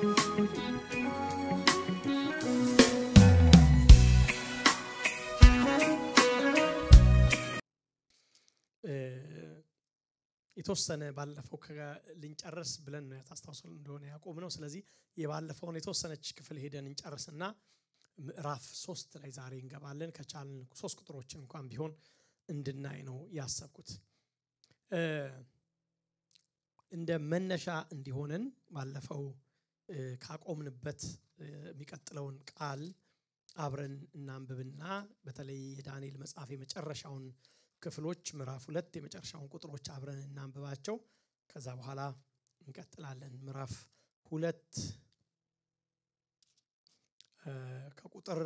የተወሰነ ባለፈው ልንጨርስ ብለን ነው ያታስተዋውሰን እንደሆነ ያቆም ነው ስለዚህ የባለፈውን የተወሰነች ክፍል ሄደን እንጨርስና ምዕራፍ 3 ላይ ዛሬ እንገባለን ከቻልን 3 ቁጥሮችን እንኳን ቢሆን እንድናይ ነው ያሰብኩት እንደ መነሻ እንዲሆነን ባለፈው ካቆምንበት የሚቀጥለውን ቃል አብረን እናንብብና በተለይ የዳንኤል መጽሐፍ የመጨረሻውን ክፍሎች ምዕራፍ 2 የመጨረሻውን ቁጥሮች አብረን እናንብባቸው ከዛ በኋላ እንቀጥላለን ምዕራፍ 2 ከቁጥር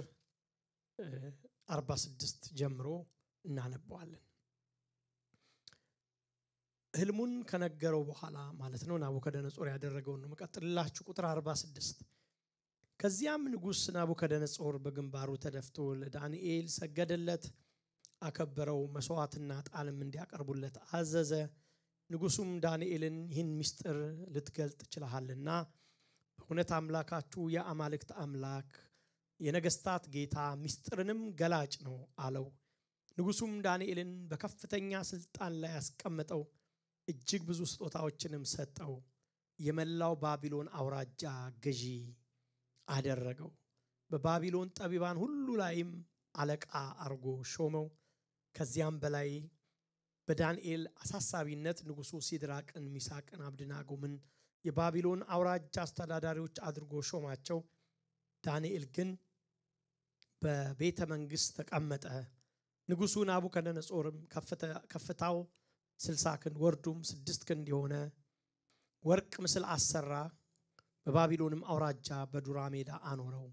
46 ጀምሮ እናነባዋለን ህልሙን ከነገረው በኋላ ማለት ነው ናቡከደነጾር ያደረገው ነው መቀጥልላችሁ ቁጥር 46 ከዚያም ንጉስ ናቡከደነጾር በግንባሩ ተደፍቶ ለዳንኤል ሰገደለት አከበረው መስዋዕትና ጣልም እንዲያቀርቡለት አዘዘ ንጉሱም ዳንኤልን ይህን ምስጢር ልትገልጥ ይችላልና በእውነት አምላካችሁ የአማልክት አምላክ የነገስታት ጌታ ምስጢርንም ገላጭ ነው አለው ንጉሱም ዳንኤልን በከፍተኛ ስልጣን ላይ ያስቀመጠው እጅግ ብዙ ስጦታዎችንም ሰጠው የመላው ባቢሎን አውራጃ ገዢ አደረገው በባቢሎን ጠቢባን ሁሉ ላይም አለቃ አርጎ ሾመው ከዚያም በላይ በዳንኤል አሳሳቢነት ንጉሱ ሲድራቅን ሚሳቅን አብድናጎምን የባቢሎን አውራጃ አስተዳዳሪዎች አድርጎ ሾማቸው ዳንኤል ግን በቤተ መንግስት ተቀመጠ ንጉሱ ናቡከደነጾርም ከፍታው 60 ክንድ ወርዱም 6 ክንድ የሆነ ወርቅ ምስል አሰራ በባቢሎንም አውራጃ በዱራ ሜዳ አኖረው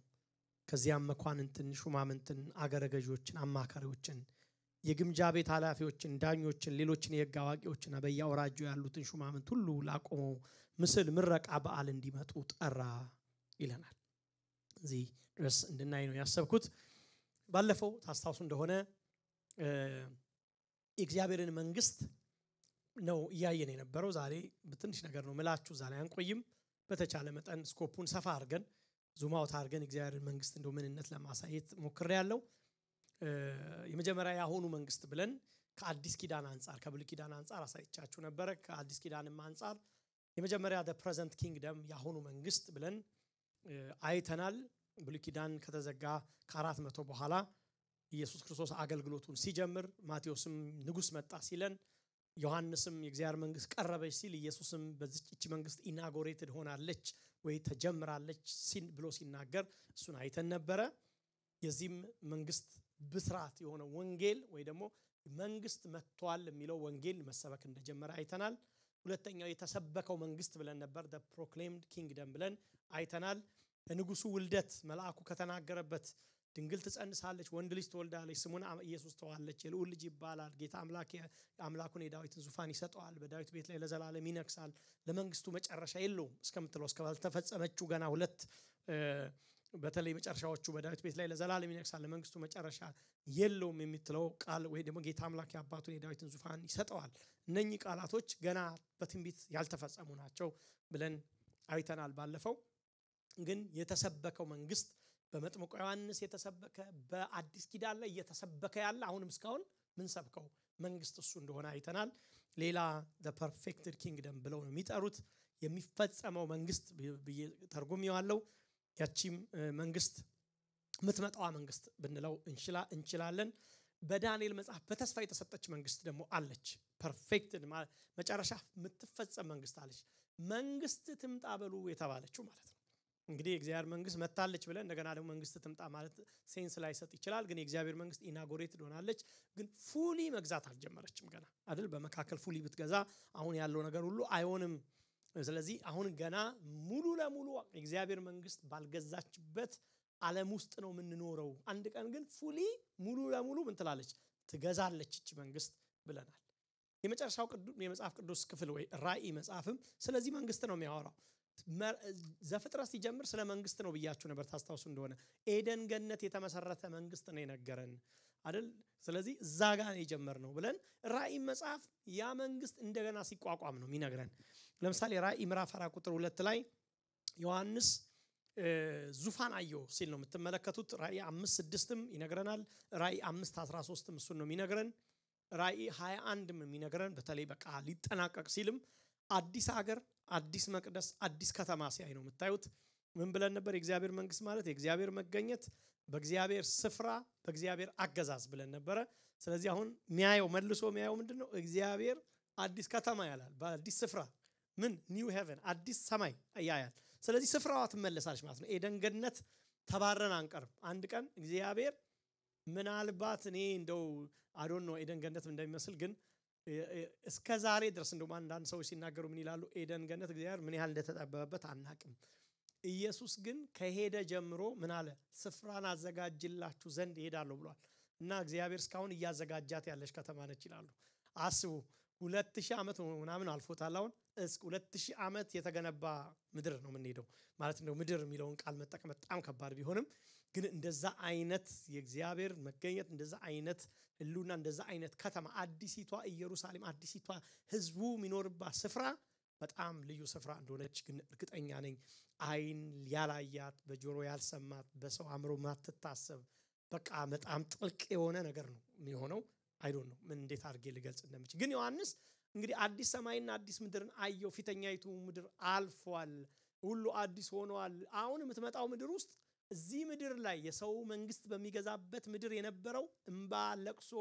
ከዚያም መኳንንትን ሹማምንትን አገረ ገዢዎችን አማካሪዎችን የግምጃ ቤት ኃላፊዎችን ዳኞችን ሌሎችን የሕግ አዋቂዎችና በያወራጁ ያሉትን ሹማምንት ሁሉ ላቆመው ምስል ምረቃ በዓል እንዲመጡ ጠራ ይለናል እዚህ ድረስ እንድናይ ነው ያሰብኩት ባለፈው ታስታውሱ እንደሆነ እግዚአብሔርን መንግስት ነው ያየን የነበረው ዛሬ በትንሽ ነገር ነው መላችሁ ዛሬ አንቆይም በተቻለ መጠን ስኮፑን ሰፋ አድርገን ዙም አውት አድርገን እግዚአብሔርን መንግስት እንደው ምንነት ለማሳየት ሞክሬያለሁ የመጀመሪያ ያሆኑ መንግስት ብለን ከአዲስ ኪዳን አንፃር ከብሉይ ኪዳን አንፃር አሳይቻችሁ ነበር ከአዲስ ኪዳንም አንፃር የመጀመሪያ the present kingdom ያሆኑ መንግስት ብለን አይተናል ብሉይ ኪዳን ከተዘጋ ከ400 በኋላ ኢየሱስ ክርስቶስ አገልግሎቱን ሲጀምር ማቴዎስም ንጉስ መጣ ሲለን ዮሐንስም የእግዚአብሔር መንግስት ቀረበች ሲል ኢየሱስም በዚህች መንግስት ኢናጎሬትድ ሆናለች ወይ ተጀምራለች ሲል ብሎ ሲናገር እሱን አይተን ነበር የዚህም መንግስት ብስራት የሆነ ወንጌል ወይ ደግሞ መንግስት መጥቷል የሚለው ወንጌል መሰበክ እንደጀመረ አይተናል ሁለተኛው የተሰበከው መንግስት ብለን ነበር the proclaimed kingdom ብለን አይተናል ንጉሱ ውልደት መልአኩ ከተናገረበት ድንግል ትጸንሳለች ወንድ ልጅ ትወልዳለች ስሙን ኢየሱስ ተዋለች የልዑል ልጅ ይባላል ጌታ አምላኩን የዳዊትን ዙፋን ይሰጠዋል በዳዊት ቤት ላይ ለዘላለም ይነግሳል ለመንግስቱ መጨረሻ የለውም እስከምትለው እስከባልተፈጸመችው ገና ሁለት በተለይ መጨረሻዎቹ በዳዊት ቤት ላይ ለዘላለም ይነግሳል ለመንግስቱ መጨረሻ የለውም የሚትለው ቃል ወይ ደግሞ ጌታ አምላክ የአባቱን የዳዊትን ዙፋን ይሰጠዋል እነኚህ ቃላቶች ገና በትንቢት ያልተፈጸሙ ናቸው ብለን አይተናል ባለፈው ግን የተሰበከው መንግስት በመጥምቁ ዮሐንስ የተሰበከ በአዲስ ኪዳን ላይ የተሰበከ ያለ አሁንም እስካሁን ምን ሰብከው መንግስት እሱ እንደሆነ አይተናል ሌላ the perfected kingdom ብለው ነው የሚጠሩት የሚፈጸመው መንግስት ተርጉሚዋለው ያቺም መንግስት ምትመጣዋ መንግስት ብንለው እንችላለን በዳንኤል መጽሐፍ በተስፋ የተሰጠች መንግስት ደግሞ አለች perfected መጨረሻ ምትፈጸም መንግስት አለች መንግስት ትምጣ በሉ የተባለችው ማለት ነው እንግዲህ እግዚአብሔር መንግስት መጣለች ብለን እንደገና ደግሞ መንግስት ትምጣ ማለት ሴንስ ላይ ሰጥ ይችላል ግን የእግዚአብሔር መንግስት ኢናጎሬትድ ሆናለች ግን ፉሊ መግዛት አልጀመረችም ገና አይደል በመካከል ፉሊ ብትገዛ አሁን ያለው ነገር ሁሉ አይሆንም ስለዚህ አሁን ገና ሙሉ ለሙሉ እግዚአብሔር መንግስት ባልገዛችበት ዓለም ውስጥ ነው የምንኖረው አንድ ቀን ግን ፉሊ ሙሉ ለሙሉ ምን ትላለች ትገዛለች እቺ መንግስት ብለናል የመጨረሻው የመጽሐፍ ቅዱስ ክፍል ወይ ራእይ መጽሐፍም ስለዚህ መንግስት ነው የሚያወራው ዘፍጥረት ሲጀምር ስለ መንግስት ነው ብያችሁ ነበር ታስታውሱ እንደሆነ ኤደን ገነት የተመሰረተ መንግስት ነው የነገረን አይደል ስለዚህ እዛ ጋር ነው የጀመርነው ብለን ራእይ መጽሐፍ ያ መንግስት እንደገና ሲቋቋም ነው የሚነግረን ለምሳሌ ራእይ ምዕራፍ 4 ቁጥር 2 ላይ ዮሐንስ ዙፋን አየሁ ሲል ነው የምትመለከቱት። ራእይ 5:6ም ይነግረናል። ራእይ 5:13ም እሱን ነው የሚነግረን። ራእይ 21ም የሚነግረን በተለይ በቃ ሊጠናቀቅ ሲልም አዲስ ሀገር፣ አዲስ መቅደስ፣ አዲስ ከተማ ሲያይ ነው የምታዩት። ምን ብለን ነበር? የእግዚአብሔር መንግስት ማለት የእግዚአብሔር መገኘት በእግዚአብሔር ስፍራ በእግዚአብሔር አገዛዝ ብለን ነበረ። ስለዚህ አሁን የሚያየው መልሶ የሚያየው ምንድነው? እግዚአብሔር አዲስ ከተማ ያላል፣ በአዲስ ስፍራ ምን ኒው ሄቨን አዲስ ሰማይ ያያል። ስለዚህ ስፍራዋ ትመለሳለች ማለት ነው። ኤደን ገነት ተባረን አንቀርም። አንድ ቀን እግዚአብሔር ምናልባት እኔ እንደው አዶን ነው ኤደን ገነት እንደሚመስል ግን እስከ ዛሬ ድረስ እንደው አንዳንድ ሰዎች ሲናገሩ ምን ይላሉ? ኤደን ገነት እግዚአብሔር ምን ያህል እንደተጠበበበት አናቅም። ኢየሱስ ግን ከሄደ ጀምሮ ምን አለ? ስፍራን አዘጋጅላችሁ ዘንድ እሄዳለሁ ብሏል። እና እግዚአብሔር እስካሁን እያዘጋጃት ያለች ከተማ ነች ይላሉ። አስቡ 2000 ዓመት ምናምን አልፎታል። አሁን እስከ 2000 ዓመት የተገነባ ምድር ነው የምንሄደው ማለት ነው። ምድር የሚለውን ቃል መጠቀም በጣም ከባድ ቢሆንም ግን እንደዛ አይነት የእግዚአብሔር መገኘት፣ እንደዛ አይነት ህልውና፣ እንደዛ አይነት ከተማ አዲሲቷ ኢየሩሳሌም፣ አዲሲቷ ህዝቡ የሚኖርባት ስፍራ በጣም ልዩ ስፍራ እንደሆነች ግን እርግጠኛ ነኝ። አይን ያላያት፣ በጆሮ ያልሰማት፣ በሰው አእምሮ ማትታሰብ በቃ በጣም ጥልቅ የሆነ ነገር ነው የሚሆነው። አይ ዶንት ኖ ምን እንዴት አድርጌ ልገልጽ እንደምችል። ግን ዮሐንስ እንግዲህ አዲስ ሰማይና አዲስ ምድርን አየው። ፊተኛይቱ ምድር አልፏል፣ ሁሉ አዲስ ሆኗል። አሁን የምትመጣው ምድር ውስጥ እዚህ ምድር ላይ የሰው መንግስት በሚገዛበት ምድር የነበረው እንባ፣ ለቅሶ፣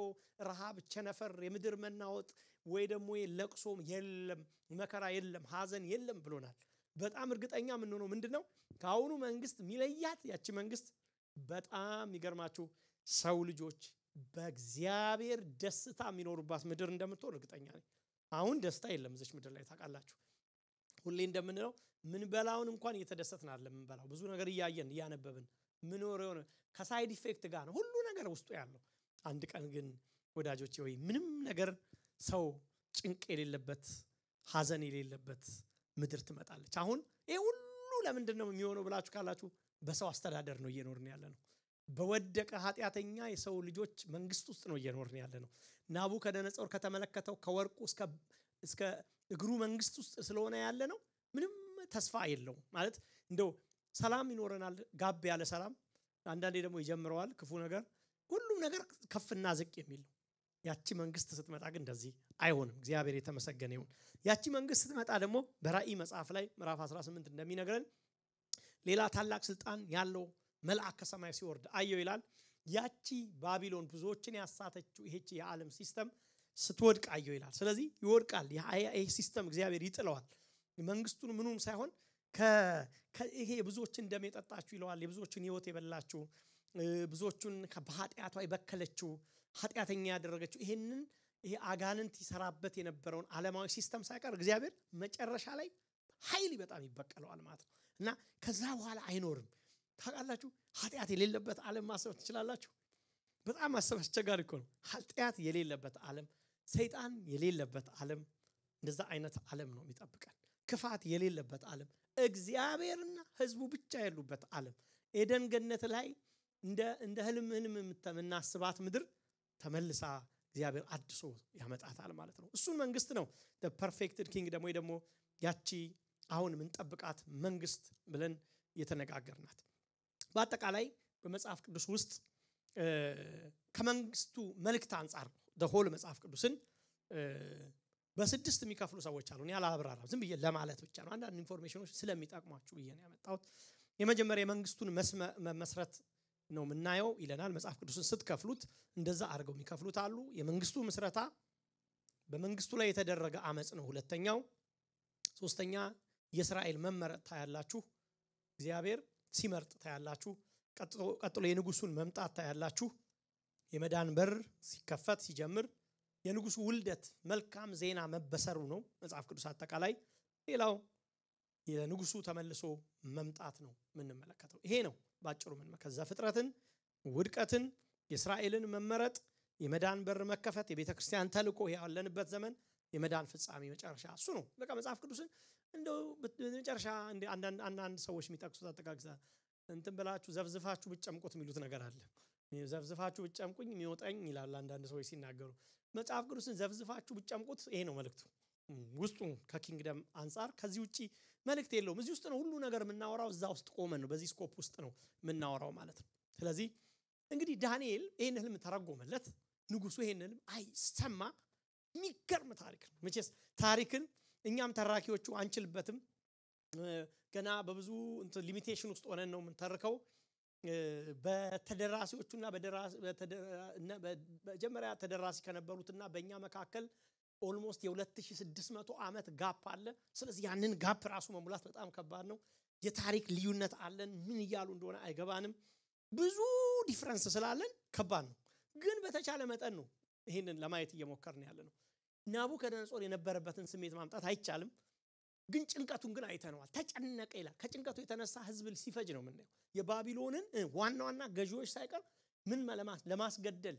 ረሃብ፣ ቸነፈር፣ የምድር መናወጥ ወይ ደግሞ ለቅሶም የለም፣ መከራ የለም፣ ሐዘን የለም ብሎናል። በጣም እርግጠኛ የምንሆነው ምንድነው? ከአሁኑ መንግስት የሚለያት ያቺ መንግስት በጣም የሚገርማችሁ ሰው ልጆች በእግዚአብሔር ደስታ የሚኖሩባት ምድር እንደምትሆን እርግጠኛ ነኝ። አሁን ደስታ የለም እዚህ ምድር ላይ ታውቃላችሁ። ሁሌ እንደምንለው ምን በላውን እንኳን እየተደሰትን አይደለም ምን በላው። ብዙ ነገር እያየን እያነበብን ምን ወሬው ከሳይድ ኢፌክት ጋር ነው ሁሉ ነገር ውስጡ ያለው። አንድ ቀን ግን ወዳጆቼ ወይ ምንም ነገር ሰው ጭንቅ የሌለበት ሐዘን የሌለበት ምድር ትመጣለች። አሁን ይሄ ሁሉ ለምንድን ነው የሚሆነው ብላችሁ ካላችሁ በሰው አስተዳደር ነው እየኖርን ያለ ነው። በወደቀ ኃጢአተኛ የሰው ልጆች መንግስት ውስጥ ነው እየኖርን ያለ ነው። ናቡከደነጾር ከተመለከተው ከወርቁ እስከ እግሩ መንግስት ውስጥ ስለሆነ ያለ ነው። ምንም ተስፋ የለውም ማለት እንደው ሰላም ይኖረናል፣ ጋብ ያለ ሰላም። አንዳንዴ ደግሞ ይጀምረዋል ክፉ ነገር፣ ሁሉም ነገር ከፍና ዝቅ የሚል ነው። ያቺ መንግስት ስትመጣ ግን እንደዚህ አይሆንም። እግዚአብሔር የተመሰገነ ይሁን። ያቺ መንግስት ስትመጣ ደግሞ በራእይ መጽሐፍ ላይ ምዕራፍ 18 እንደሚነግረን ሌላ ታላቅ ስልጣን ያለው መልአክ ከሰማይ ሲወርድ አየው ይላል። ያቺ ባቢሎን ብዙዎችን ያሳተችው ይሄች የዓለም ሲስተም ስትወድቅ አየው ይላል። ስለዚህ ይወድቃል። ይሄ ሲስተም እግዚአብሔር ይጥለዋል። መንግስቱን ምኑም ሳይሆን ይሄ ብዙዎችን ደም የጠጣችሁ ይለዋል። የብዙዎችን ህይወት የበላችሁ፣ ብዙዎችን በኃጢአቷ የበከለችው፣ ኃጢአተኛ ያደረገችው ይሄ አጋንንት ይሰራበት የነበረውን ዓለማዊ ሲስተም ሳይቀር እግዚአብሔር መጨረሻ ላይ ኃይል በጣም ይበቀለዋል ማለት ነው። እና ከዛ በኋላ አይኖርም። ታውቃላችሁ ኃጢአት የሌለበት ዓለም ማሰብ ትችላላችሁ? በጣም ማሰብ አስቸጋሪ እኮ ነው። ኃጢአት የሌለበት ዓለም፣ ሰይጣን የሌለበት ዓለም፣ እንደዛ አይነት ዓለም ነው የሚጠብቀን። ክፋት የሌለበት ዓለም፣ እግዚአብሔርና ህዝቡ ብቻ ያሉበት ዓለም። ኤደን ገነት ላይ እንደ ህልም የምናስባት ምድር ተመልሳ እግዚአብሔር አድሶ ያመጣታል ማለት ነው። እሱን መንግስት ነው the perfected kingdom ወይ ደግሞ ያቺ አሁን የምንጠብቃት መንግስት ብለን የተነጋገርናት። በአጠቃላይ በመጽሐፍ ቅዱስ ውስጥ ከመንግስቱ መልእክት አንፃር ሆል መጽሐፍ ቅዱስን በስድስት የሚከፍሉ ሰዎች አሉ። እኔ አላብራራም፣ ዝም ብዬ ለማለት ብቻ ነው። አንዳንድ ኢንፎርሜሽኖች ስለሚጠቅሟችሁ ብዬ ነው ያመጣሁት። የመጀመሪያ የመንግስቱን መመስረት ነው የምናየው ይለናል። መጽሐፍ ቅዱስን ስትከፍሉት እንደዛ አድርገው የሚከፍሉት አሉ። የመንግስቱ ምስረታ በመንግስቱ ላይ የተደረገ አመጽ ነው ሁለተኛው። ሶስተኛ የእስራኤል መመረጥ ታያላችሁ፣ እግዚአብሔር ሲመርጥ ታያላችሁ። ቀጥሎ የንጉሱን መምጣት ታያላችሁ። የመዳን በር ሲከፈት ሲጀምር የንጉሱ ውልደት መልካም ዜና መበሰሩ ነው መጽሐፍ ቅዱስ አጠቃላይ። ሌላው የንጉሱ ተመልሶ መምጣት ነው የምንመለከተው። ይሄ ነው ባጭሩ ከዛ ፍጥረትን፣ ውድቀትን፣ የእስራኤልን መመረጥ፣ የመዳን በር መከፈት፣ የቤተክርስቲያን ተልቆ ያለንበት ዘመን፣ የመዳን ፍጻሜ መጨረሻ እሱ ነው። በቃ መጽሐፍ ቅዱስን እንደው በመጨረሻ አንዳንድ ሰዎች የሚጠቅሱት አጠቃቅሳ እንትን ብላችሁ ዘፍዝፋችሁ ብትጨምቁት የሚሉት ነገር አለ። ዘፍዝፋችሁ ብትጨምቁኝ የሚወጣኝ ይላል አንዳንድ ሰዎች ሲናገሩ። መጽሐፍ ቅዱስን ዘፍዝፋችሁ ብትጨምቁት ይሄ ነው መልእክቱ። ውስጡ ከኪንግደም አንፃር ከዚህ ውጪ መልእክት የለውም። እዚህ ውስጥ ነው ሁሉ ነገር የምናወራው። እዛ ውስጥ ቆመን ነው በዚህ ስኮፕ ውስጥ ነው የምናወራው ማለት ነው። ስለዚህ እንግዲህ ዳንኤል ይሄን ህልም ተረጎመለት። ንጉሱ ይሄን ህልም አይሰማ። የሚገርም ታሪክ ነው። መቼስ ታሪክን እኛም ተራኪዎቹ አንችልበትም። ገና በብዙ ሊሚቴሽን ውስጥ ሆነን ነው የምንተርከው። በተደራሲዎቹና በመጀመሪያ ተደራሲ ከነበሩትና በእኛ መካከል ኦልሞስት የ2600 ዓመት ጋፕ አለ። ስለዚህ ያንን ጋፕ ራሱ መሙላት በጣም ከባድ ነው። የታሪክ ልዩነት አለን። ምን ይያሉ እንደሆነ አይገባንም። ብዙ ዲፈረንስ ስላለን ከባድ ነው። ግን በተቻለ መጠን ነው ይሄንን ለማየት እየሞከርን ያለነው። ናቡከደነጾር የነበረበትን ስሜት ማምጣት አይቻልም። ግን ጭንቀቱን ግን አይተነዋል። ተጨነቀ ይላል። ከጭንቀቱ የተነሳ ህዝብ ሲፈጅ ነው የምናየው። የባቢሎንን ዋና ገዢዎች ሳይቀር ምን ለማስገደል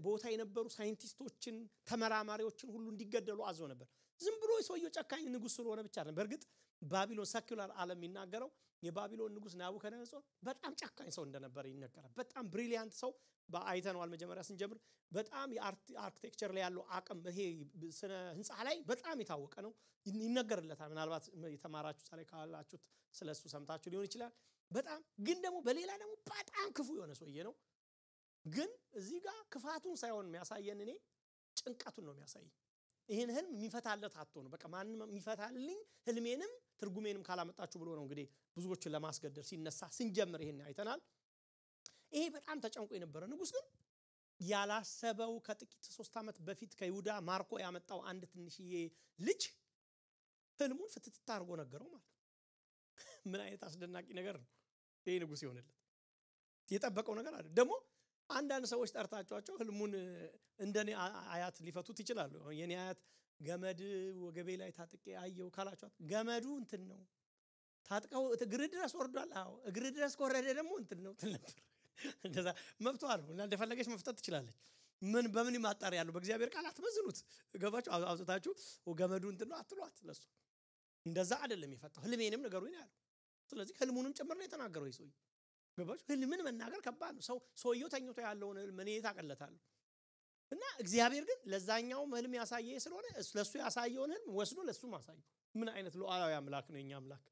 ቦታ የነበሩ ሳይንቲስቶችን ተመራማሪዎችን ሁሉ እንዲገደሉ አዞ ነበር። ዝም ብሎ ሰውየው ጨካኝ ንጉስ ስለሆነ ብቻ አይደለም። በርግጥ ባቢሎን ሰኩላር ዓለም የሚናገረው የባቢሎን ንጉስ ናቡከደነጾር በጣም ጨካኝ ሰው እንደነበረ ይነገራል። በጣም ብሪሊያንት ሰው አይተነዋል። መጀመሪያ ስንጀምር በጣም የአርኪቴክቸር ላይ ያለው አቅም ይሄ ስነ ህንጻ ላይ በጣም የታወቀ ነው ይነገርለታል። ምናልባት የተማራችሁ ሳለ ካላችሁት ስለሱ ሰምታችሁ ሊሆን ይችላል። በጣም ግን ደግሞ በሌላ ደግሞ በጣም ክፉ የሆነ ሰውዬ ነው። ግን እዚህ ጋር ክፋቱን ሳይሆን የሚያሳየን እኔ ጭንቀቱን ነው የሚያሳየኝ። ይሄን ህልም የሚፈታለት አጥቶ ነው። በቃ ማንንም የሚፈታልኝ ህልሜንም ትርጉሜንም ካላመጣችሁ ብሎ ነው እንግዲህ ብዙዎችን ለማስገደል ሲነሳ ስንጀምር ይሄን አይተናል። ይሄ በጣም ተጨንቆ የነበረ ንጉስ ግን ያላሰበው ከጥቂት 3 ዓመት በፊት ከይሁዳ ማርኮ ያመጣው አንድ ትንሽዬ ልጅ ህልሙን ፍትትት አድርጎ ነገረው ማለት ነው። ምን አይነት አስደናቂ ነገር ነው ይሄ ንጉስ ይሆነለት። የጠበቀው ነገር አይደል። ደግሞ አንዳንድ ሰዎች ጠርታቸው ህልሙን እንደኔ አያት ሊፈቱት ይችላሉ። የኔ አያት ገመድ ወገቤ ላይ ታጥቄ አየው ካላችሁ ገመዱ እንትን ነው ታጥቀው እግር ድረስ ወርዷል። አዎ እግር ድረስ ከወረደ ደግሞ እንትን ነው ትነበር እንደዛ መብቷ ነው እና እንደፈለገች መፍታት ትችላለች። ምን በምን ይማጣር ያለው በእግዚአብሔር ቃል አትመዝኑት። ገባችሁ? አውጥታችሁ ገመዱ እንትን ነው አትሏት ለሱ። እንደዛ አይደለም የፈታው። ህልሜንም ነገሩኝ ያለው። ስለዚህ ህልሙንም ጭምር ነው የተናገረው ይሰውይ። ገባችሁ? ህልምን መናገር ከባድ ነው። ሰውየው ተኝቶ ያለውን ህልም እኔ ታቀለታለሁ። እና እግዚአብሔር ግን ለዛኛው ህልም ያሳየ ስለሆነ ለሱ ያሳየውን ህልም ወስዶ ለሱ ማሳየው። ምን አይነት ሉዓላዊ አምላክ ነው የኛ አምላክ።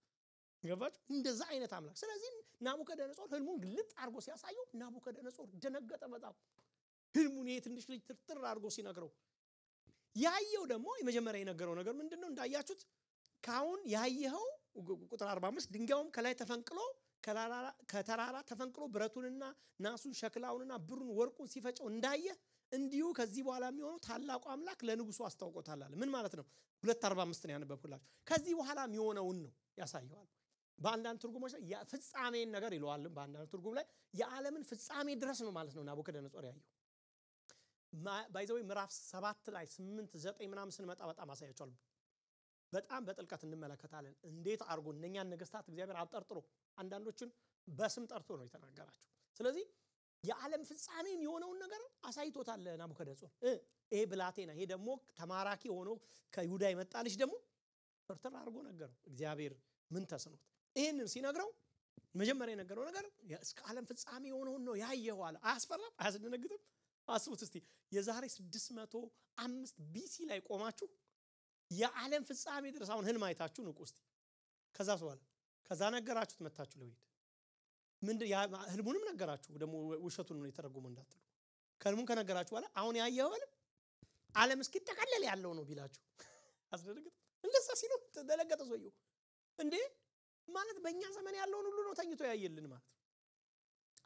ገባችሁ? እንደዛ አይነት አምላክ። ስለዚህ ናቡከደነጾር ህልሙን ግልጥ አድርጎ ሲያሳየው ናቡከደነጾር ደነገጠ በጣም። ህልሙን ትንሽ ልጅ ትርትር አድርጎ ሲነግረው ያየው ደግሞ የመጀመሪያ የነገረው ነገር ምንድነው? እንዳያችሁት ካሁን ያየኸው ቁጥር 45 ድንጋዩም ከላይ ተፈንቅሎ ከተራራ ተፈንቅሎ ብረቱንና ናሱን ሸክላውንና ብሩን ወርቁን ሲፈጨው እንዳየ እንዲሁ ከዚህ በኋላ የሚሆነው ታላቁ አምላክ ለንጉሱ አስታውቆታል አለ። ምን ማለት ነው? 2:45 ነው ያነበብኩላችሁ። ከዚህ በኋላ የሚሆነውን ነው ያሳየዋል። በአንዳንድ ትርጉሞች ላይ የፍጻሜን ነገር ይለዋል። በአንዳንድ ትርጉም ላይ የዓለምን ፍጻሜ ድረስ ነው ማለት ነው ናቡከደነጾር ያየው። ባይዘው ምዕራፍ 7 ላይ 8 9 ምናምን ስንመጣ በጣም አሳያቸዋለሁ። በጣም በጥልቀት እንመለከታለን። እንዴት አርጎ እነኛን ነገስታት እግዚአብሔር አብጠርጥሮ አንዳንዶችን በስም ጠርቶ ነው የተናገራቸው። ስለዚህ የዓለም ፍጻሜ የሆነውን ነገር አሳይቶታል ናቡከደነጾር። ይሄ ብላቴና ይሄ ደግሞ ተማራኪ ሆኖ ከይሁዳ የመጣልሽ ደግሞ ተርተር አርጎ ነገረው። እግዚአብሔር ምን ተስኖት ይሄንን ሲነግረው መጀመሪያ የነገረው ነገር እስከ ዓለም ፍጻሜ የሆነውን ነው ያየው አለ። አያስፈራም? አያስደነግጥም? አስቡት እስቲ የዛሬ 605 ቢሲ ላይ ቆማችሁ የዓለም ፍጻሜ ድረስ አሁን ህልም አይታችሁ ንቁ እስቲ። ከዛ ነገራችሁት መታችሁ ለወይድ ህልሙንም ነገራችሁ ደግሞ ውሸቱን ነው የተረጎመው እንዳትሉ። ከህልሙን ከነገራችሁ በኋላ አሁን ያየው ህልም ዓለም እስኪጠቀለል ያለው ነው ቢላችሁ አስደነግጥ። እንደዛ ሲሉ ተደለገጠ ሰውየው። እንዴ ማለት በእኛ ዘመን ያለውን ሁሉ ነው ተኝቶ ያየልን ማለት ነው።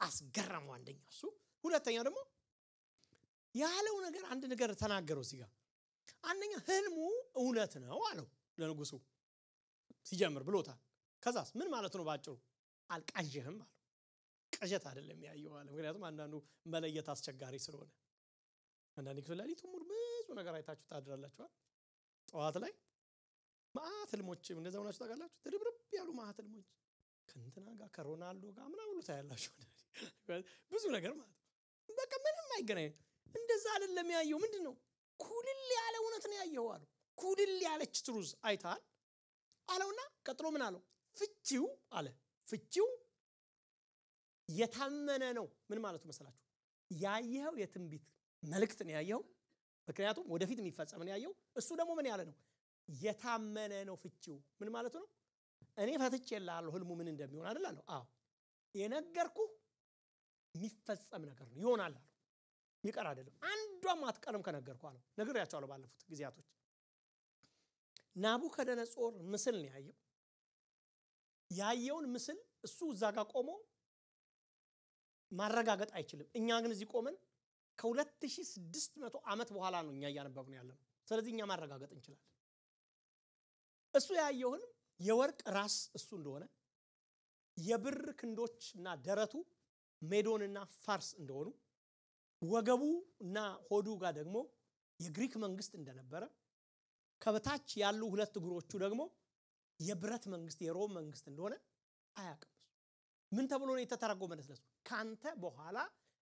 አስገረመው አንደኛ እሱ። ሁለተኛ ደግሞ ያለው ነገር አንድ ነገር ተናገረው እዚህ ጋር። አንደኛ ህልሙ እውነት ነው አለው ለንጉሱ ሲጀምር ብሎታል። ከዛስ ምን ማለት ነው ባጭሩ? አልቃዠህም አለው። ቅዠት አይደለም ያየው አለ። ምክንያቱም አንዳንዱ መለየት አስቸጋሪ ስለሆነ አንዳንድ ክፍል ላይ ሙሉ ብዙ ነገር አይታችሁ ታድራላችሁ። ጠዋት ላይ ማአት ህልሞች እንደዛው ናቸው ታውቃላችሁ። ድርብርብ ያሉ ማአት ህልሞች ከእንትና ጋር ከሮናልዶ ጋር ምናምን ሁሉ ታያላችሁ። ብዙ ነገር ማለት በቃ ምንም አይገናኝ። እንደዛ አይደለም ያየው። ምንድነው? ኩልል ያለ እውነት ነው ያየው አለው። ኩልል ያለች ትሩዝ አይታል አለውና ቀጥሎ ምን አለው? ፍቺው አለ። ፍቺው የታመነ ነው። ምን ማለት መሰላችሁ? ያየው የትንቢት መልእክት ነው ያየው። ምክንያቱም ወደፊት የሚፈጸም ነው ያየው። እሱ ደግሞ ምን ያለ ነው? የታመነ ነው ፍቺው ምን ማለት ነው እኔ ፈትቼልሃለሁ ህልሙ ምን እንደሚሆን አይደል አዎ የነገርኩ የሚፈጸም ነገር ነው ይሆናል አለው ይቀር አይደለም አንዷም አትቀርም ከነገርኩ አለው ነግሬያቸዋለሁ ባለፉት ጊዜያቶች ናቡከደነጾር ምስል ነው ያየውን ምስል እሱ እዛ ጋር ቆሞ ማረጋገጥ አይችልም እኛ ግን እዚህ ቆመን ከ2600 ዓመት በኋላ ነው እኛ ያነበብነው ያለው ስለዚህ እኛ ማረጋገጥ እንችላለን እሱ ያየውን የወርቅ ራስ እሱ እንደሆነ የብር ክንዶችና ደረቱ ሜዶንና ፋርስ እንደሆኑ ወገቡና ሆዱ ጋር ደግሞ የግሪክ መንግስት እንደነበረ ከበታች ያሉ ሁለት እግሮቹ ደግሞ የብረት መንግስት የሮም መንግስት እንደሆነ አያውቅም ምን ተብሎ ነው የተተረጎመለት ለሱ ካንተ በኋላ